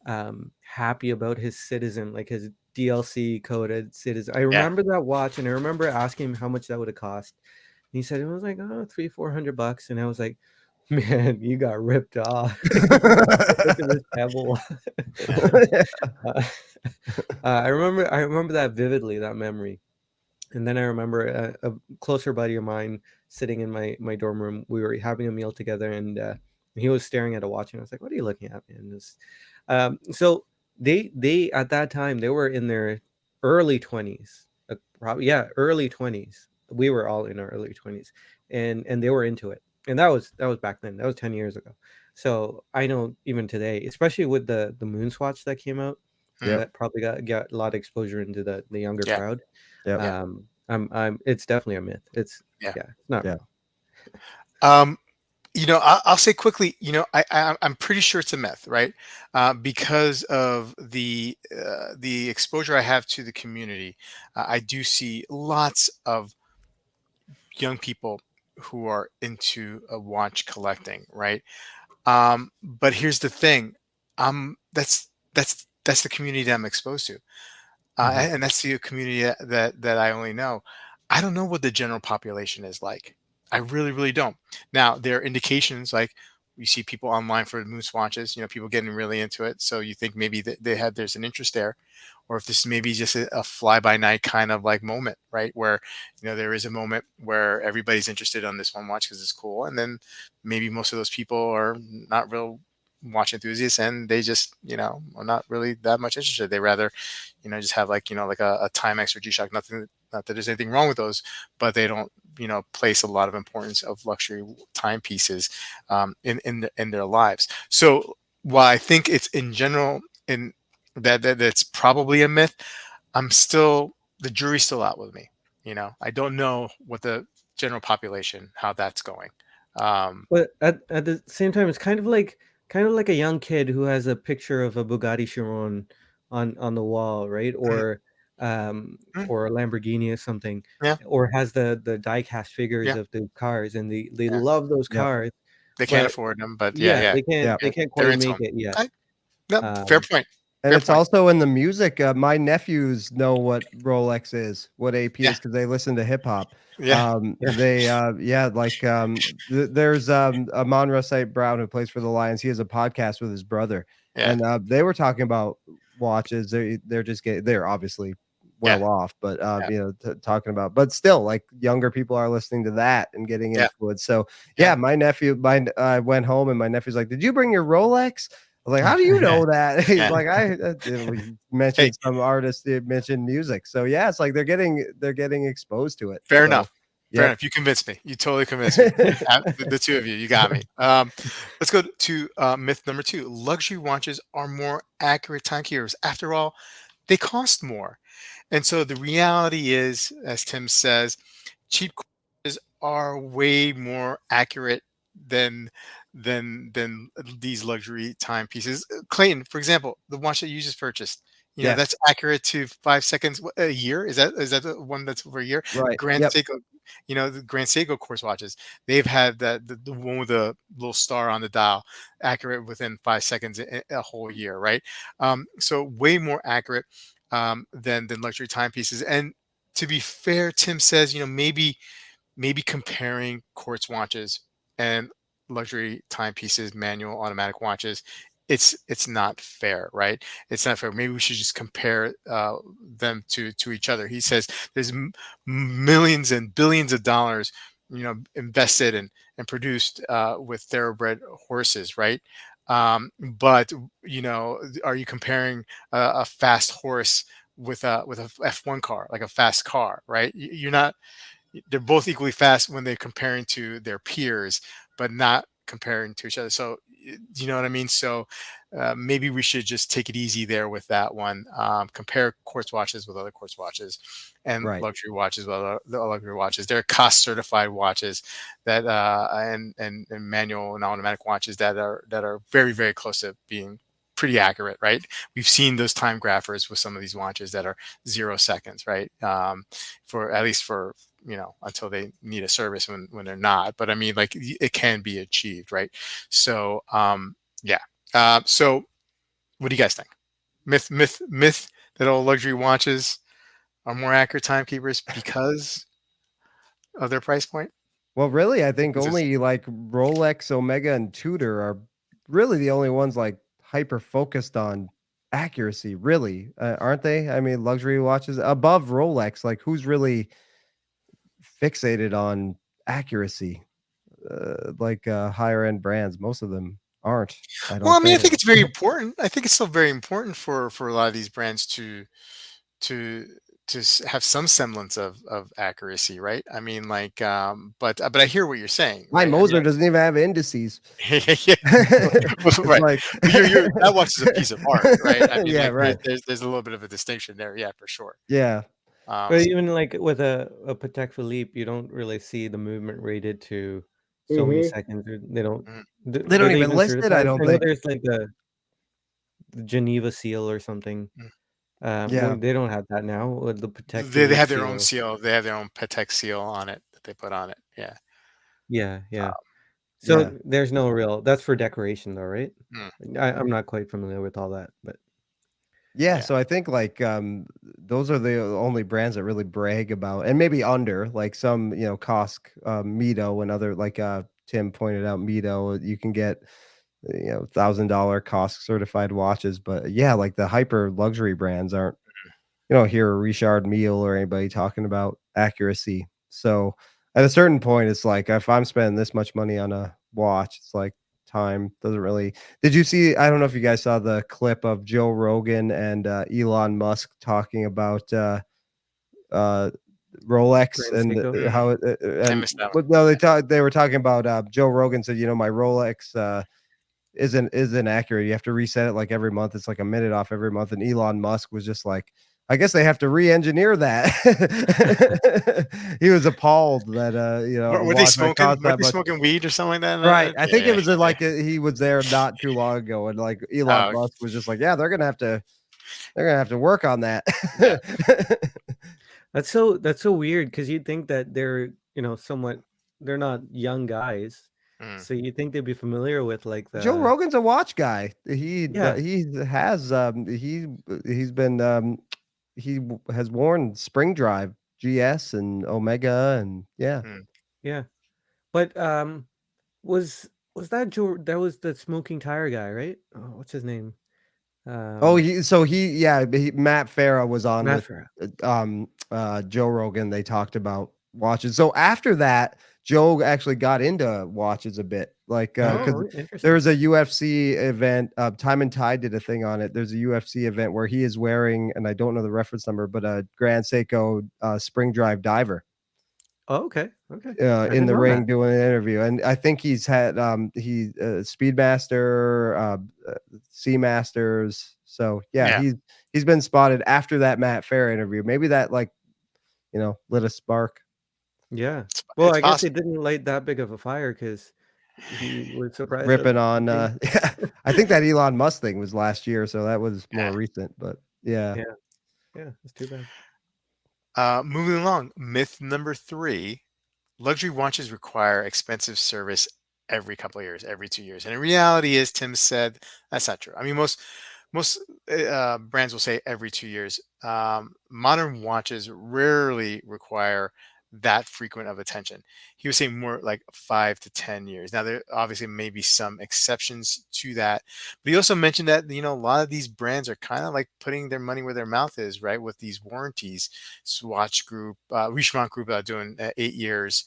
happy about his Citizen, like his DLC coded Citizen. I Yeah. remember that watch, and I remember asking him how much that would have cost. And he said it was like, oh, 300-400 bucks, and I was like, "Man, you got ripped off." Look at this Pebble. Yeah. uh, I remember that vividly, that memory. And then I remember a closer buddy of mine sitting in my dorm room. We were having a meal together, and he was staring at a watch, and I was like, "What are you looking at?" And this, so they at that time they were in their early 20s, probably, yeah, early 20s. We were all in our early 20s, and they were into it. And that was back then. That was 10 years ago. So I know even today, especially with the Moon Swatch that came out, Mm. Yep. that probably got a lot of exposure into the younger Yeah. crowd. Yep. Yeah. It's definitely a myth. Yeah. Yeah, it's not Yeah. real. Um, I'll say quickly, I'm pretty sure it's a myth, right? Because of the exposure I have to the community, I do see lots of young people who are into watch collecting, right? But here's the thing, that's the community that I'm exposed to, Mhm. and that's the community that I only know. I don't know what the general population is like. I really, really don't. Now there are indications like you see people online for moon swatches, people getting really into it. So you think maybe there's an interest there, or if this is maybe just a fly by night kind of like moment, right? Where there is a moment where everybody's interested on this one watch because it's cool, and then maybe most of those people are not real watch enthusiasts, and they just are not really that much interested. They rather just have like a Timex or G-Shock. Nothing, not that there's anything wrong with those, but they don't place a lot of importance of luxury timepieces in their lives. So while I think it's in general in that's probably a myth, the jury's still out with me. I don't know what the general population, how that's going. Um, But at the same time, it's kind of like a young kid who has a picture of a Bugatti Chiron on the wall, right? mm, Um, mm, or a Lamborghini or something, yeah, or has the die-cast figures yeah, of the cars, and they yeah. love those Yep. They can't but afford them, but yeah, yeah, yeah, they can't Yep. they yeah. can't They're quite into make them. it yet. Okay, no, fair Um, point. And Fair it's point. also in the music. My nephews know what Rolex is, what AP Yeah, is, because they listen to hip hop. yeah, Yeah. Yeah, like there's Monroe St. Brown who plays for the Lions. He has a podcast with his brother, yeah, and they were talking about watches. They're just getting they're obviously yeah, well off, but yeah, talking about, but still, like younger people are listening to that and getting yeah, influenced. So yeah. yeah, my nephew, I went home and my nephew's like, "Did you bring your Rolex?" I was like, "How do you Yeah, know that?" He's yeah. like, we Hey, mentioned some artists that mentioned music. So yeah, it's like they're getting exposed to it. fair So enough. Fair yep. enough. You convinced me. You totally convinced me. The two of you, you got me. Let's go to myth number two. Luxury watches are more accurate timekeepers. After all, they cost more. And so the reality is, as Tim says, cheap watches are way more accurate than than these luxury timepieces. Clayton, for example, the watch that you just purchased, Yes. that's accurate to 5 seconds a year. Is that the one that's for a year? Right. Grand Yep. Seiko, the Grand Seiko course watches, they've had the one with the little star on the dial, accurate within 5 seconds a whole year, right? So way more accurate than luxury timepieces. And to be fair, Tim says, maybe comparing quartz watches and luxury timepieces, manual automatic watches, it's not fair, right? It's not fair. Maybe we should just compare them to each other. He says there's millions and billions of dollars, invested and produced with thoroughbred horses, right? But are you comparing a fast horse with a F1 car, like a fast car, right? You're not. They're both equally fast when they're comparing to their peers, but not comparing to each other. So, you know what I mean? So, maybe we should just take it easy there with that one. Compare quartz watches with other quartz watches, and Right. luxury watches with other the luxury watches. They're cost certified watches that and manual and automatic watches that are very very close to being pretty accurate, right? We've seen those time graphers with some of these watches that are 0 seconds, right? For at least for until they need a service when they're not. But I mean, like it can be achieved, right? So yeah. So what do you guys think? Myth that all luxury watches are more accurate timekeepers because of their price point? Well, really, I think Is this only like Rolex, Omega, and Tudor are really the only ones like hyper focused on accuracy. Really, aren't they? I mean, luxury watches above Rolex. Like, who's really fixated on accuracy? Higher end brands, most of them aren't. I well, don't I mean, I think. think it's very important. I think it's still very important for a lot of these brands to have some semblance of accuracy, right? I mean, like, but I hear what you're saying, My right? I mean, Moser doesn't even have indices. yeah, It's right. like, But you're that watch is a piece of art, right? I mean, yeah, like, right, there's a little bit of a distinction there, yeah, for sure. yeah. But Um, even like with a Patek Philippe, you don't really see the movement rated to so many Mhm. seconds. They don't. mhm, They Do don't they even even list it. I certify? don't I know think. there's like the Geneva seal or something. mhm. Yeah. They don't have that now. With the Patek They Philippe have their own seal. seal. They have their own Patek seal on it that they put on it. Yeah. Yeah, yeah. So Yeah. there's no real. That's for decoration, though, right? Mm, I'm not quite familiar with all that, but Yeah, yeah. so I think like those are the only brands that really brag about, and maybe under like some, Kosk, Mito, and other like Tim pointed out Mito, you can get $1,000 Kosk certified watches, but yeah, like the hyper luxury brands aren't, hear Richard Mille or anybody talking about accuracy. So at a certain point, it's like if I'm spending this much money on a watch, it's like time doesn't really. Did you see? I don't know if you guys saw the clip of Joe Rogan and Elon Musk talking about uh, Rolex Grand and Seiko. Mm, how I and missed that one. but no, they were talking about Joe Rogan said, my Rolex isn't accurate. You have to reset it like every month. It's like a minute off every month. And Elon Musk was just like, I guess they have to re-engineer that. He was appalled that a Were they watch that smoking? cost Weren't that they much. smoking weed or something like that? Right. I think it Yeah, was yeah. like he was there not too long ago, and like Elon Oh, Musk was just like, yeah, they're gonna have to work on that. yeah. That's so weird because you'd think that they're somewhat they're not young guys. Mm. So you think they'd be familiar with like Joe the Rogan's a watch guy. yeah. He has he's been has worn Spring Drive GS and Omega and yeah. Mm. Yeah. But was that Joe that was the smoking tire guy, right? Oh, what's his name? Oh, Um Matt Farah was on with Mafra. Joe Rogan. They talked about watches. So after that, Joe actually got into watches a bit, like because Oh, there's interesting. a UFC event. Time and Tide did a thing on it. There's a UFC event where he is wearing, and I don't know the reference number, but a Grand Seiko Spring Drive diver Oh, okay. Okay. I in didn't the know that. ring doing an interview, and I think he's had Speedmaster, Seamasters. So yeah, Yeah, he's been spotted after that Matt Fair interview. Maybe that lit a spark. Yeah. Well, it's I guess it possible. didn't light that big of a fire because he was surprised that Ripping on thing. yeah, I think that Elon Musk thing was last year, so that was more Yeah. recent. But yeah, Yeah. Yeah. It's too bad. Moving along, myth number 3: luxury watches require expensive service every couple of years, every 2 years. And in reality, as Tim said, that's not true. I mean, most brands will say every 2 years. Modern watches rarely require that frequent of attention. He was saying more like 5 to 10 years. Now, there obviously may be some exceptions to that, but he also mentioned that a lot of these brands are kind of like putting their money where their mouth is, right? With these warranties, Swatch Group, Richemont Group doing 8 years,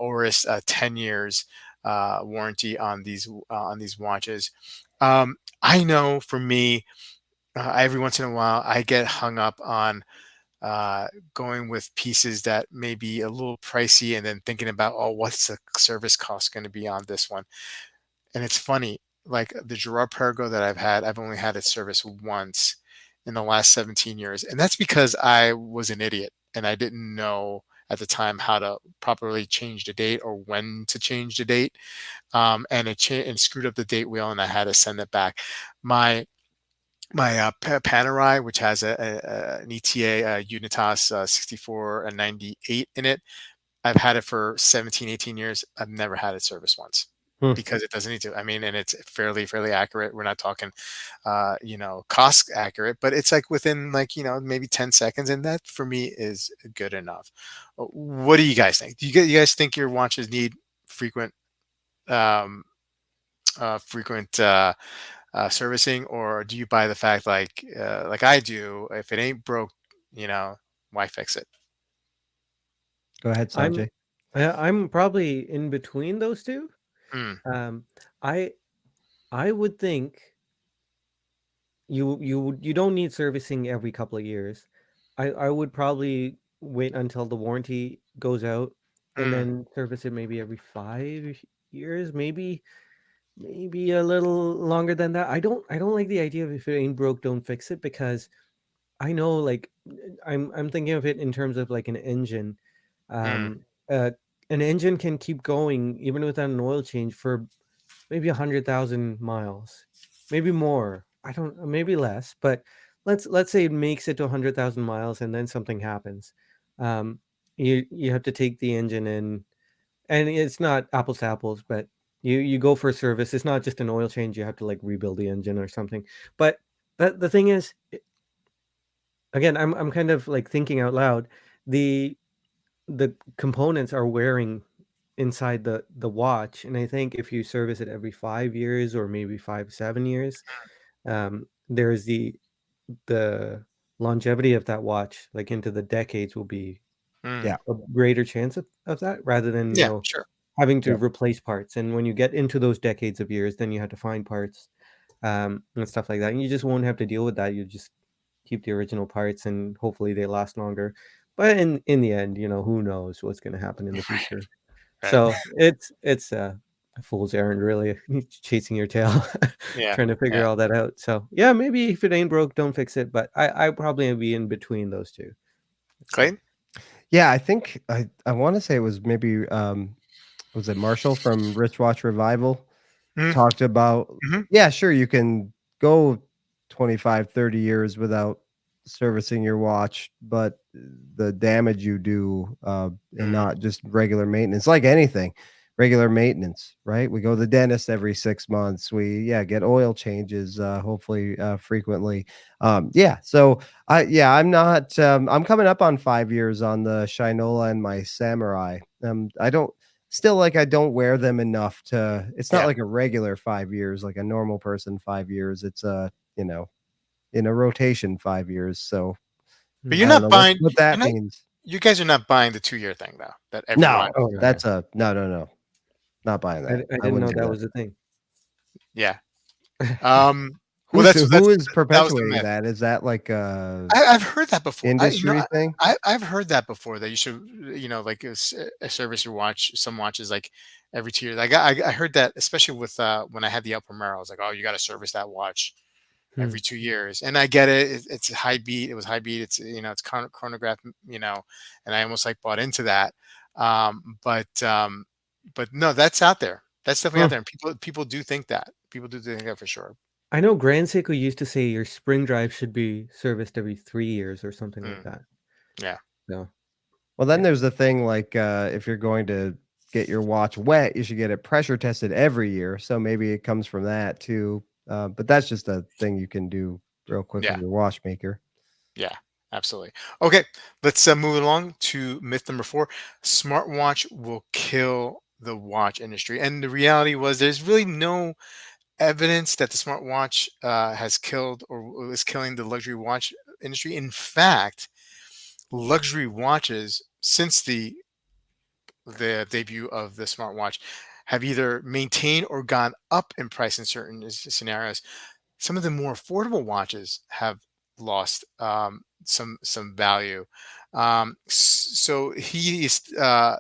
Oris 10 years warranty on these watches. I know for me, every once in a while, I get hung up on going with pieces that may be a little pricey, and then thinking about, oh, what's the service cost going to be on this one? And it's funny, like the Gerard Perregaux that I've had, I've only had it serviced once in the last 17 years, and that's because I was an idiot and I didn't know at the time how to properly change the date or when to change the date, and and screwed up the date wheel, and I had to send it back. My Panerai, which has an ETA Unitas 64 and 98 in it. I've had it for 17, 18 years. I've never had it serviced once Hmm. because it doesn't need to. I mean, and it's fairly accurate. We're not talking, cost accurate, but it's like within like, maybe 10 seconds. And that for me is good enough. What do you guys think? You guys think your watches need frequent, um, frequent, servicing, or do you buy the fact like I do? If it ain't broke, you know, why fix it? go ahead, I'm Sanjay. I'm probably in between those two. Mm, Um, I I would think you don't need servicing every couple of years. I would probably wait until the warranty goes out and mm, then service it maybe every 5 years, maybe a little longer than that. I don't like the idea of if it ain't broke, don't fix it because I know like I'm thinking of it in terms of like an engine. mm, Um, uh, an engine can keep going even without an oil change for maybe 100,000 miles, maybe more. I don't, maybe less, but let's say it makes it to 100,000 miles and then something happens. Um, you have to take the engine in, and it's not apples to apples, but you go for a service. It's not just an oil change. You have to like rebuild the engine or something. But the thing is, again, I'm kind of like thinking out loud. The the components are wearing inside the watch, and I think if you service it every 5 years or maybe 5 7 years, there's the longevity of that watch, like into the decades, will be mm. Yeah, a greater chance of that rather than Yeah, sure. having to yeah. replace parts. And when you get into those decades of years, then you have to find parts, and stuff like that. And you just won't have to deal with that. You just keep the original parts, and hopefully they last longer. But in the end, who knows what's going to happen in the future. Right. So it's a fool's errand, really, chasing your tail, Yeah. trying to figure Yeah. all that out. So yeah, maybe if it ain't broke, don't fix it. But I probably be in between those two. I'd say. Clayton? Yeah, I think I want to say it was maybe was it Marshall from Rich Watch Revival Mm, talked about, mhm, yeah, sure, you can go 25, 30 years without servicing your watch, but the damage you do and mm, not just regular maintenance, like anything. regular maintenance, right? We go to the dentist every 6 months. We get oil changes, hopefully frequently. Yeah, so I'm not. I'm coming up on 5 years on the Shinola and my Samurai. I don't still like I don't wear them enough to. It's not Yeah. like a regular 5 years, like a normal person 5 years. It's in a rotation 5 years. So But Hmm. you're I don't not know buying. what You're that not. means. You guys are not buying the 2 year thing though. That everyone. No, Oh no, no. that's a no, no, no, not buying that. I I didn't wouldn't know do that that. was a thing. Yeah. Well, Who's that's who is that was the perpetuating myth. that? Is that like a I've heard that before. industry thing? I've heard that before that you should, like a service your watch, some watches like every 2 years. I heard that especially with when I had the El Primero. I was like, oh, you got to service that watch Hmm. every 2 years, and I get it. It's high beat. It was high beat. It's it's chronograph. And I almost like bought into that. But no, that's out there. That's definitely out Hmm. there, and people do think that. People do think that for sure. I know Grand Seiko used to say your spring drive should be serviced every 3 years or something like Mm, that. yeah, So Well, then yeah. there's the thing like if you're going to get your watch wet, you should get it pressure tested every year. So maybe it comes from that too. But that's just a thing you can do real quick yeah. with your watchmaker. Yeah, absolutely. Okay, let's move along to myth number four. Smartwatch will kill the watch industry. And the reality was there's really no evidence that the smartwatch has killed or is killing the luxury watch industry. In fact, luxury watches since the debut of the smartwatch have either maintained or gone up in price in certain scenarios. Some of the more affordable watches have lost some value. So he is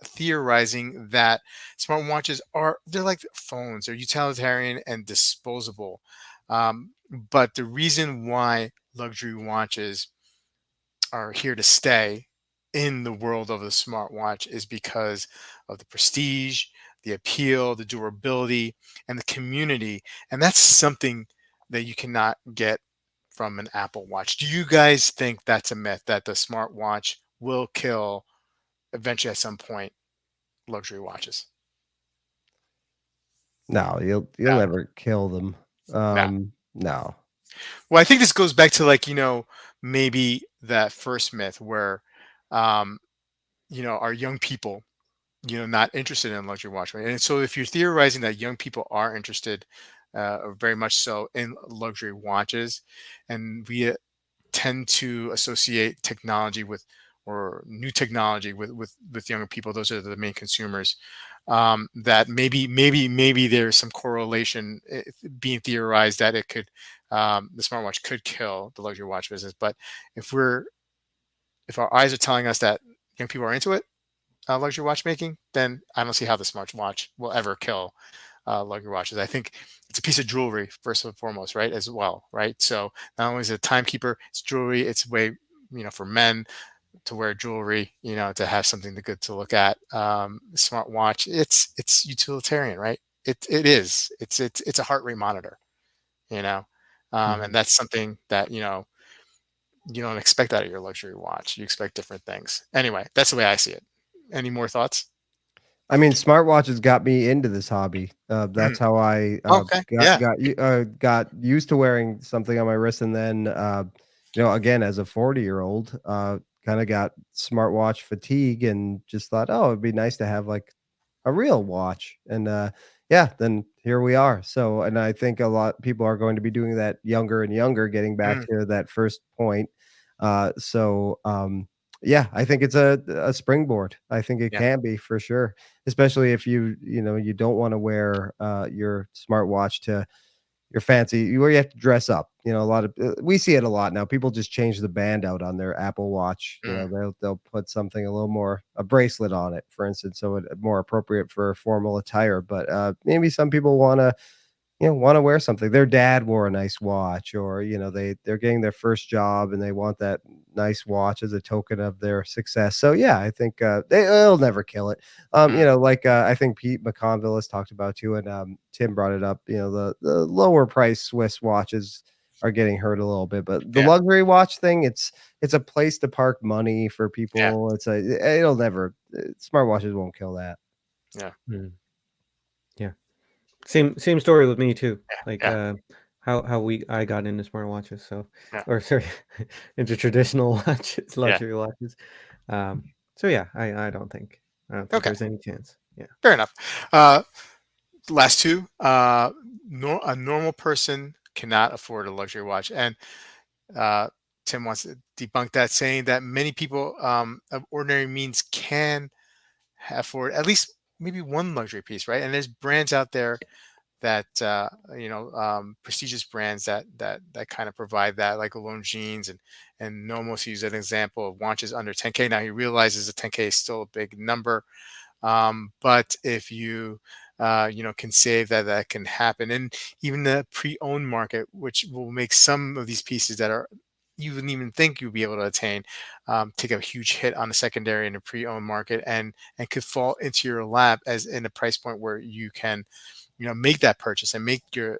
theorizing that smartwatches they're like phones, they're utilitarian and disposable. But the reason why luxury watches are here to stay in the world of the smartwatch is because of the prestige, the appeal, the durability, and the community. And that's something that you cannot get from an Apple Watch. Do you guys think that's a myth that the smartwatch will kill eventually at some point luxury watches? No, you'll No, never kill them. no. No. Well, I think this goes back to like, maybe that first myth where, um, our young people not interested in luxury watch, right? And so if you're theorizing that young people are interested, or very much so in luxury watches, and we tend to associate technology with or new technology with younger people, those are the main consumers. That maybe there's some correlation being theorized that it could the smartwatch could kill the luxury watch business. But if we're if our eyes are telling us that young people are into it, luxury watchmaking, then I don't see how the smartwatch will ever kill luxury watches. I think it's a piece of jewelry first and foremost, right? As well, right? So not only is it a timekeeper, it's jewelry. It's a way, for men to wear jewelry, to have something good to look at. Smartwatch, it's utilitarian, right? It is. It's a heart rate monitor, you know, and Mhm. that's something that you don't expect out of your luxury watch. You expect different things. Anyway, that's the way I see it. Any more thoughts? I mean, smartwatches got me into this hobby. Mm, That's how I okay. Yeah. got used to wearing something on my wrist, and then again as a 40-year-old, kind of got smartwatch fatigue, and just thought, oh, it'd be nice to have like a real watch, and yeah, then here we are. So, and I think a lot people are going to be doing that younger and younger, getting back Mm, to that first point. Yeah, I think it's a springboard. I think it yeah. can be for sure, especially if you don't want to wear your smartwatch to your fancy where you have to dress up. A lot of we see it a lot now. People just change the band out on their Apple Watch. Mm, They'll put something a little more a bracelet on it, for instance, so it more appropriate for formal attire. But maybe some people want to wear something. Their dad wore a nice watch, or they're getting their first job and they want that nice watch as a token of their success. So yeah, I think they'll never kill it. mm, Like I think Pete McConville has talked about too, and Tim brought it up. The lower price Swiss watches are getting hurt a little bit, but the yeah. luxury watch thing, it's a place to park money for Yeah. people. It'll never smartwatches won't kill that. Yeah. Mm. Same story with me too. Like Yeah, how I got into smartwatches. So yeah, or sorry, into traditional watches, yeah. luxury watches. Um, so yeah, I don't think Okay, there's any chance. Yeah. fair enough. Uh, last two. A normal person cannot afford a luxury watch, and uh, Tim wants to debunk that, saying that many people of ordinary means can afford at least maybe one luxury piece, right? And there's brands out there that prestigious brands that kind of provide that, like Alone Jeans and Nomos use an example of watches under 10K. Now he realizes that 10K is still a big number, but if you can save that, that can happen. And even the pre-owned market, which will make some of these pieces that are you wouldn't even think you'd be able to attain, take a huge hit on the secondary and the pre-owned market, and could fall into your lap as in a price point where you can make that purchase and make your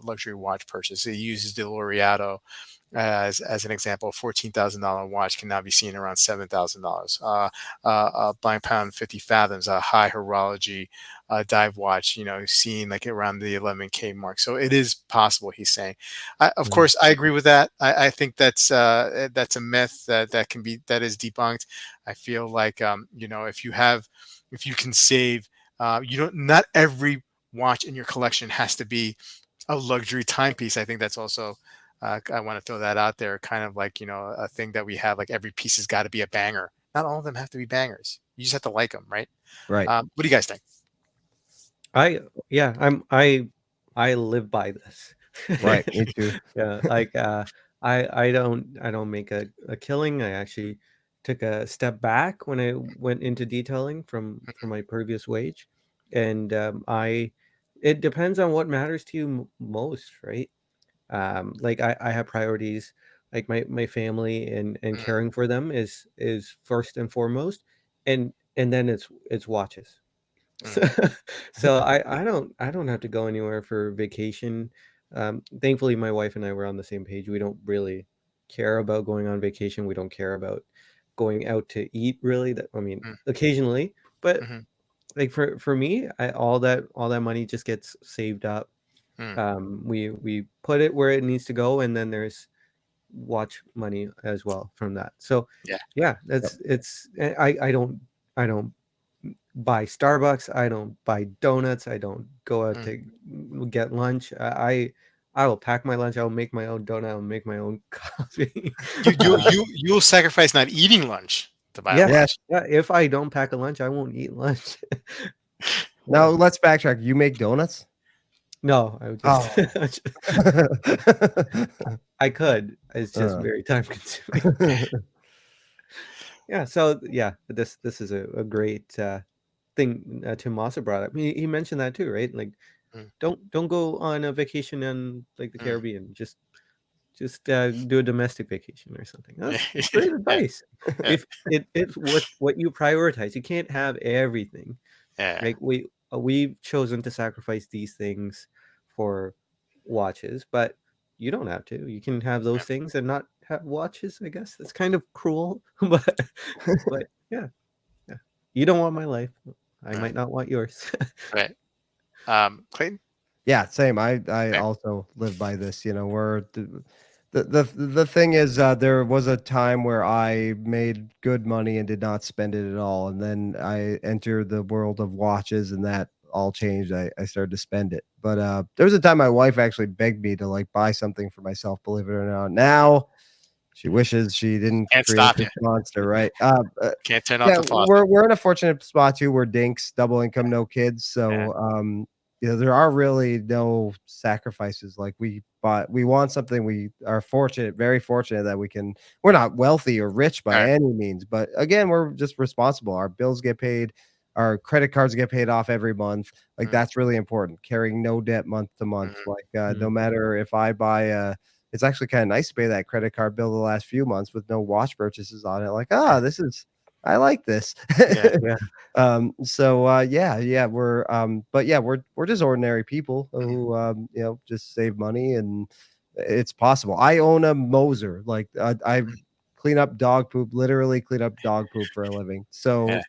luxury watch purchase. It uses the Laureato as an example. A $14,000 watch can now be seen around $7,000. Blind Pound 50 Fathoms, a high horology dive watch, seen like around the 11K mark. So it is possible, he's saying. Of Mhm. course, I agree with that. I think that's a myth that is debunked. I feel like if you can save, you don't not every watch in your collection has to be a luxury timepiece. I think that's also I want to throw that out there, kind of like a thing that we have. Like every piece has got to be a banger. Not all of them have to be bangers. You just have to like them, right? Right. What do you guys think? I yeah, I live by this. Right. Me too. Yeah, like I don't make a killing. I actually took a step back when I went into detailing from my previous wage, and I it depends on what matters to you most, right? Like I have priorities, like my family and Mm, caring for them is first and foremost, and then it's watches. So, mm, so I don't have to go anywhere for vacation. Thankfully, my wife and I were on the same page. We don't really care about going on vacation. We don't care about going out to eat. Really, that I mean, mm, occasionally, but mhm, like for me, all that money just gets saved up. mm. We put it where it needs to go, and then there's watch money as well from that. So, Yeah. yeah, Yep. that's it's I don't buy Starbucks. I don't buy donuts. I don't go out Mm. to get lunch. I will pack my lunch. I will make my own donut. I will make my own coffee. You'll sacrifice not eating lunch to buy a Yeah, Yes. watch. yeah. If I don't pack a lunch, I won't eat lunch. Now Yeah. let's backtrack. You make donuts? No, I would just Oh. I could. It's just Uh. very time consuming. Yeah. So yeah, this is a great thing Tim Massa brought up. He mentioned that too, right? Like, Mm, don't go on a vacation in like the mm. Caribbean. Just do a domestic vacation or something. Yeah, That's great yeah, advice. yeah, If it's what you prioritize, you can't have everything. yeah, Like we've chosen to sacrifice these things for watches, but you don't have to. You can have yeah. those things and not have watches. I guess that's kind of cruel, but yeah, yeah. You don't want my life. I Right, might not want yours. right. Clayton. Yeah, same. I Okay. also live by this, where the thing is, there was a time where I made good money and did not spend it at all, and then I entered the world of watches, and that all changed. I started to spend it, but there was a time my wife actually begged me to like buy something for myself. Believe it or not, now she wishes she didn't Can't create stop this you. monster, right? Can't turn off Yeah, the faucet. we're in a fortunate spot too. We're dinks, double income, no kids. Yeah. So there are really no sacrifices. Like we want something. We are fortunate, very fortunate that we can. We're not wealthy or rich by All right. any means, but again, we're just responsible. Our bills get paid, our credit cards get paid off every month. Like Mm, that's really important. Carrying no debt month to month. mhm, Like no Mm. matter if I buy a it's actually kind of nice to pay that credit card bill the last few months with no watch purchases on it. Like, mm. this is I like this. Yeah. Yeah. So yeah, but yeah, we're just ordinary people Mm, who just save money and it's possible. I own a Moser. Like I mm. clean up dog poop, literally clean up dog poop for a living. Yeah. So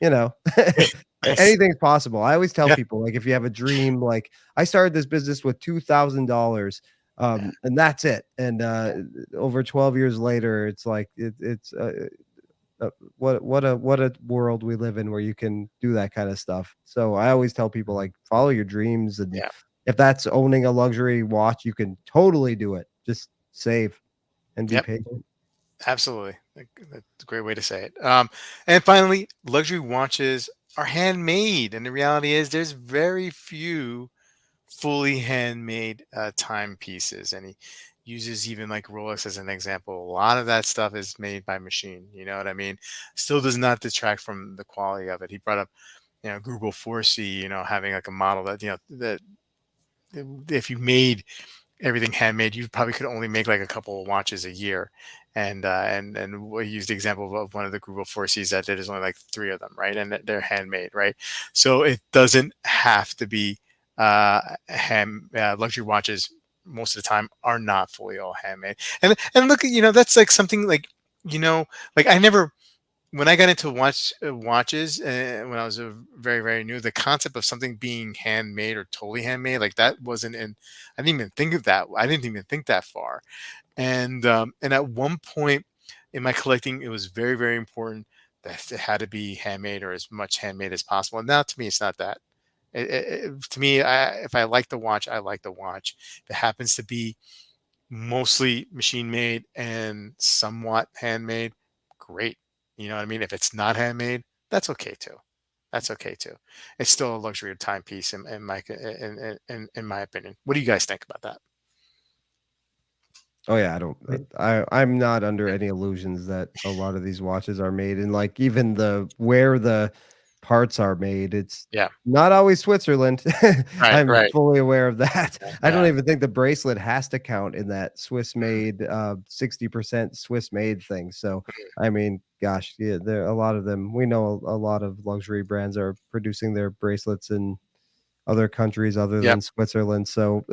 you know, Nice. anything's possible. I always tell Yeah. people, like, if you have a dream, like I started this business with $2,000, Yeah. and that's it. And over 12 years later, it's like it's what a world we live in where you can do that kind of stuff. So I always tell people, like, follow your dreams, and Yeah. if that's owning a luxury watch, you can totally do it. Just save and be Yep. patient. Absolutely. That's a great way to say it. And finally, luxury watches are handmade, and the reality is there's very few fully handmade timepieces. And he uses even like Rolex as an example. A lot of that stuff is made by machine. You know what I mean? Still does not detract from the quality of it. He brought up, Google 4C, having like a model that, that if you made everything handmade, you probably could only make like a couple of watches a year. And we used the example of one of the Google 4Cs that there's only like three of them, right? And they're handmade, right? So it doesn't have to be luxury watches. Most of the time are not fully all handmade. And look, that's like something like, like I never, when I got into watches, when I was very very new, the concept of something being handmade or totally handmade, like that wasn't in. I didn't even think of that. I didn't even think that far. And at one point in my collecting, it was very very important that it had to be handmade or as much handmade as possible. And now to me, it's not that. To me, if I like the watch, I like the watch. If it happens to be mostly machine made and somewhat handmade, great. You know what I mean? If it's not handmade, that's okay too. That's okay too. It's still a luxury timepiece in my opinion. What do you guys think about that? Oh yeah, I don't. Right. I'm not under any illusions that a lot of these watches are made, and like even the where the parts are made, it's Yeah. not always Switzerland. Right. I'm Right. fully aware of that. I don't Yeah. even think the bracelet has to count in that Swiss Mm, made, 60% Swiss made thing. So I mean, gosh, yeah, there a lot of them. We know a lot of luxury brands are producing their bracelets in other countries other yep. than Switzerland. So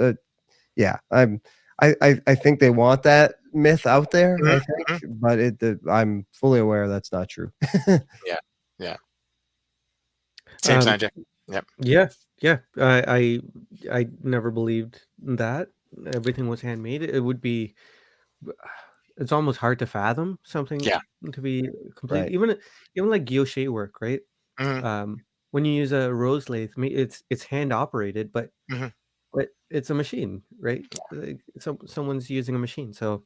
yeah, I think they want that myth out there, Mhm, I mhm. think, but I'm fully aware that's not true. Yeah. Yeah. Same Um, sign, Jay. Yep. yeah, yeah. I never believed that everything was handmade. It would be. It's almost hard to fathom something Yeah. to be complete. Right. Even like guilloche work, right? Hmm. When you use a rose lathe, it's hand operated, Hmm. but it's a machine, right? Like, someone's using a machine. So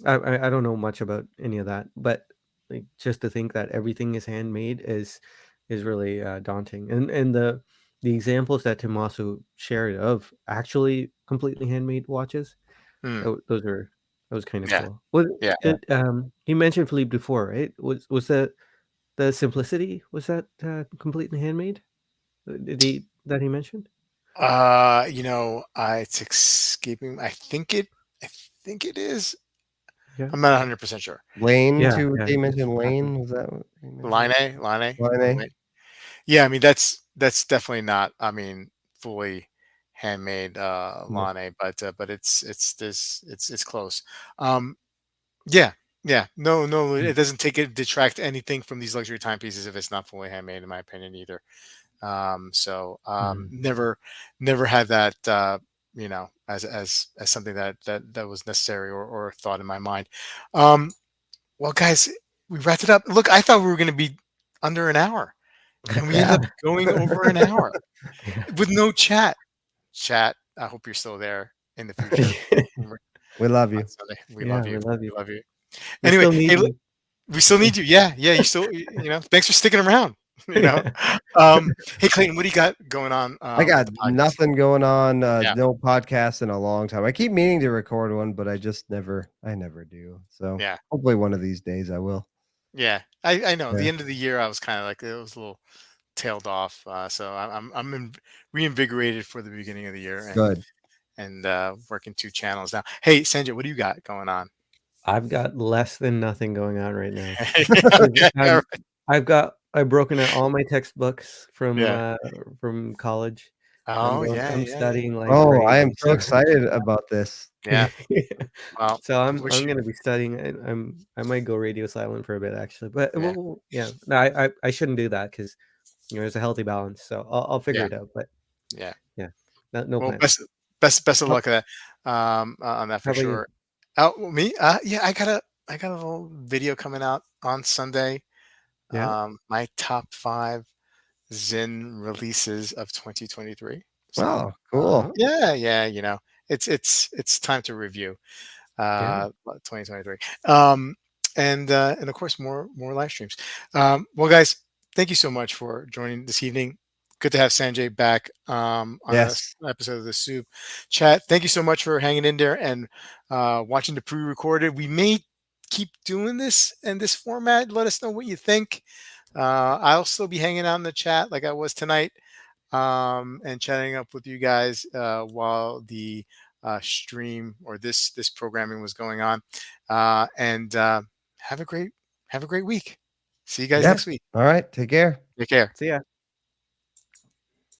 I don't know much about any of that, but like just to think that everything is handmade is really daunting. And the examples that Tommaso shared of actually completely handmade watches, Mm. that was kind of Yeah. cool. Was Yeah. Yeah. it? He mentioned Philippe before, right? Was the simplicity, was that completely handmade? That he mentioned? It's escaping. I think it is. Yeah, I'm not 100% sure. Lane yeah, too, yeah. did he It's mention massive. Lane? Was that what he mentioned? Line Line A. Yeah, I mean that's definitely not. I mean, fully handmade No. Lane, but it's close. Um, yeah, yeah. No, no, Mm, it doesn't detract anything from these luxury timepieces if it's not fully handmade, in my opinion, either. mm. Never had that. As something that was necessary or thought in my mind. Um, well, guys, we wrapped it up. Look, I thought we were going to be under an hour, and we ended Yeah. up going over an hour Yeah. with no chat. Chat, I hope you're still there in the future. When we're We love on you. Sunday. We Yeah, love we you. love you. We love you. We Anyway, still need hey, look, you. we still need you. Yeah, yeah. You still, thanks for sticking around. You know, Yeah. hey Clayton, what do you got going on I with got the podcast? nothing going on, Yeah, no podcast in a long time. I keep meaning to record one, but I never do. So, yeah, hopefully one of these days I will. yeah. I know. Yeah. The end of the year, I was kind of like it was a little tailed off. So reinvigorated for the beginning of the year Good. and working two channels now. Hey, Sanjay, what do you got going on? I've got less than nothing going on right now. Okay, all right. I've broken out all my textbooks Yeah. from college. I'm Oh, going. yeah, I'm yeah, studying like Oh, I am crazy. so So excited about this. yeah. Well, so wish I'm you. gonna be studying. And I might go radio silent for a bit actually, but Yeah, yeah. No, I shouldn't do that because there's a healthy balance. So I'll figure yeah, it out. But yeah. yeah, no Well, plans. best of How, luck at that, on that how for about you? sure. Oh, well, me? Yeah, I got a little video coming out on Sunday. Yeah. My top 5 Zen releases of 2023. So, Oh, cool. yeah, yeah, it's time to review. Yeah. 2023. And of course more live streams. Well, guys, thank you so much for joining this evening. Good to have Sanjay back on a Yes. episode of the Soup Chat. Thank you so much for hanging in there and watching the pre-recorded. We may keep doing this in this format. Let us know what you think. I'll still be hanging out in the chat like I was tonight, and chatting up with you guys while the stream or this programming was going on. And have a great week. See you guys Yeah. next week. All right. Take care. Take care. See ya.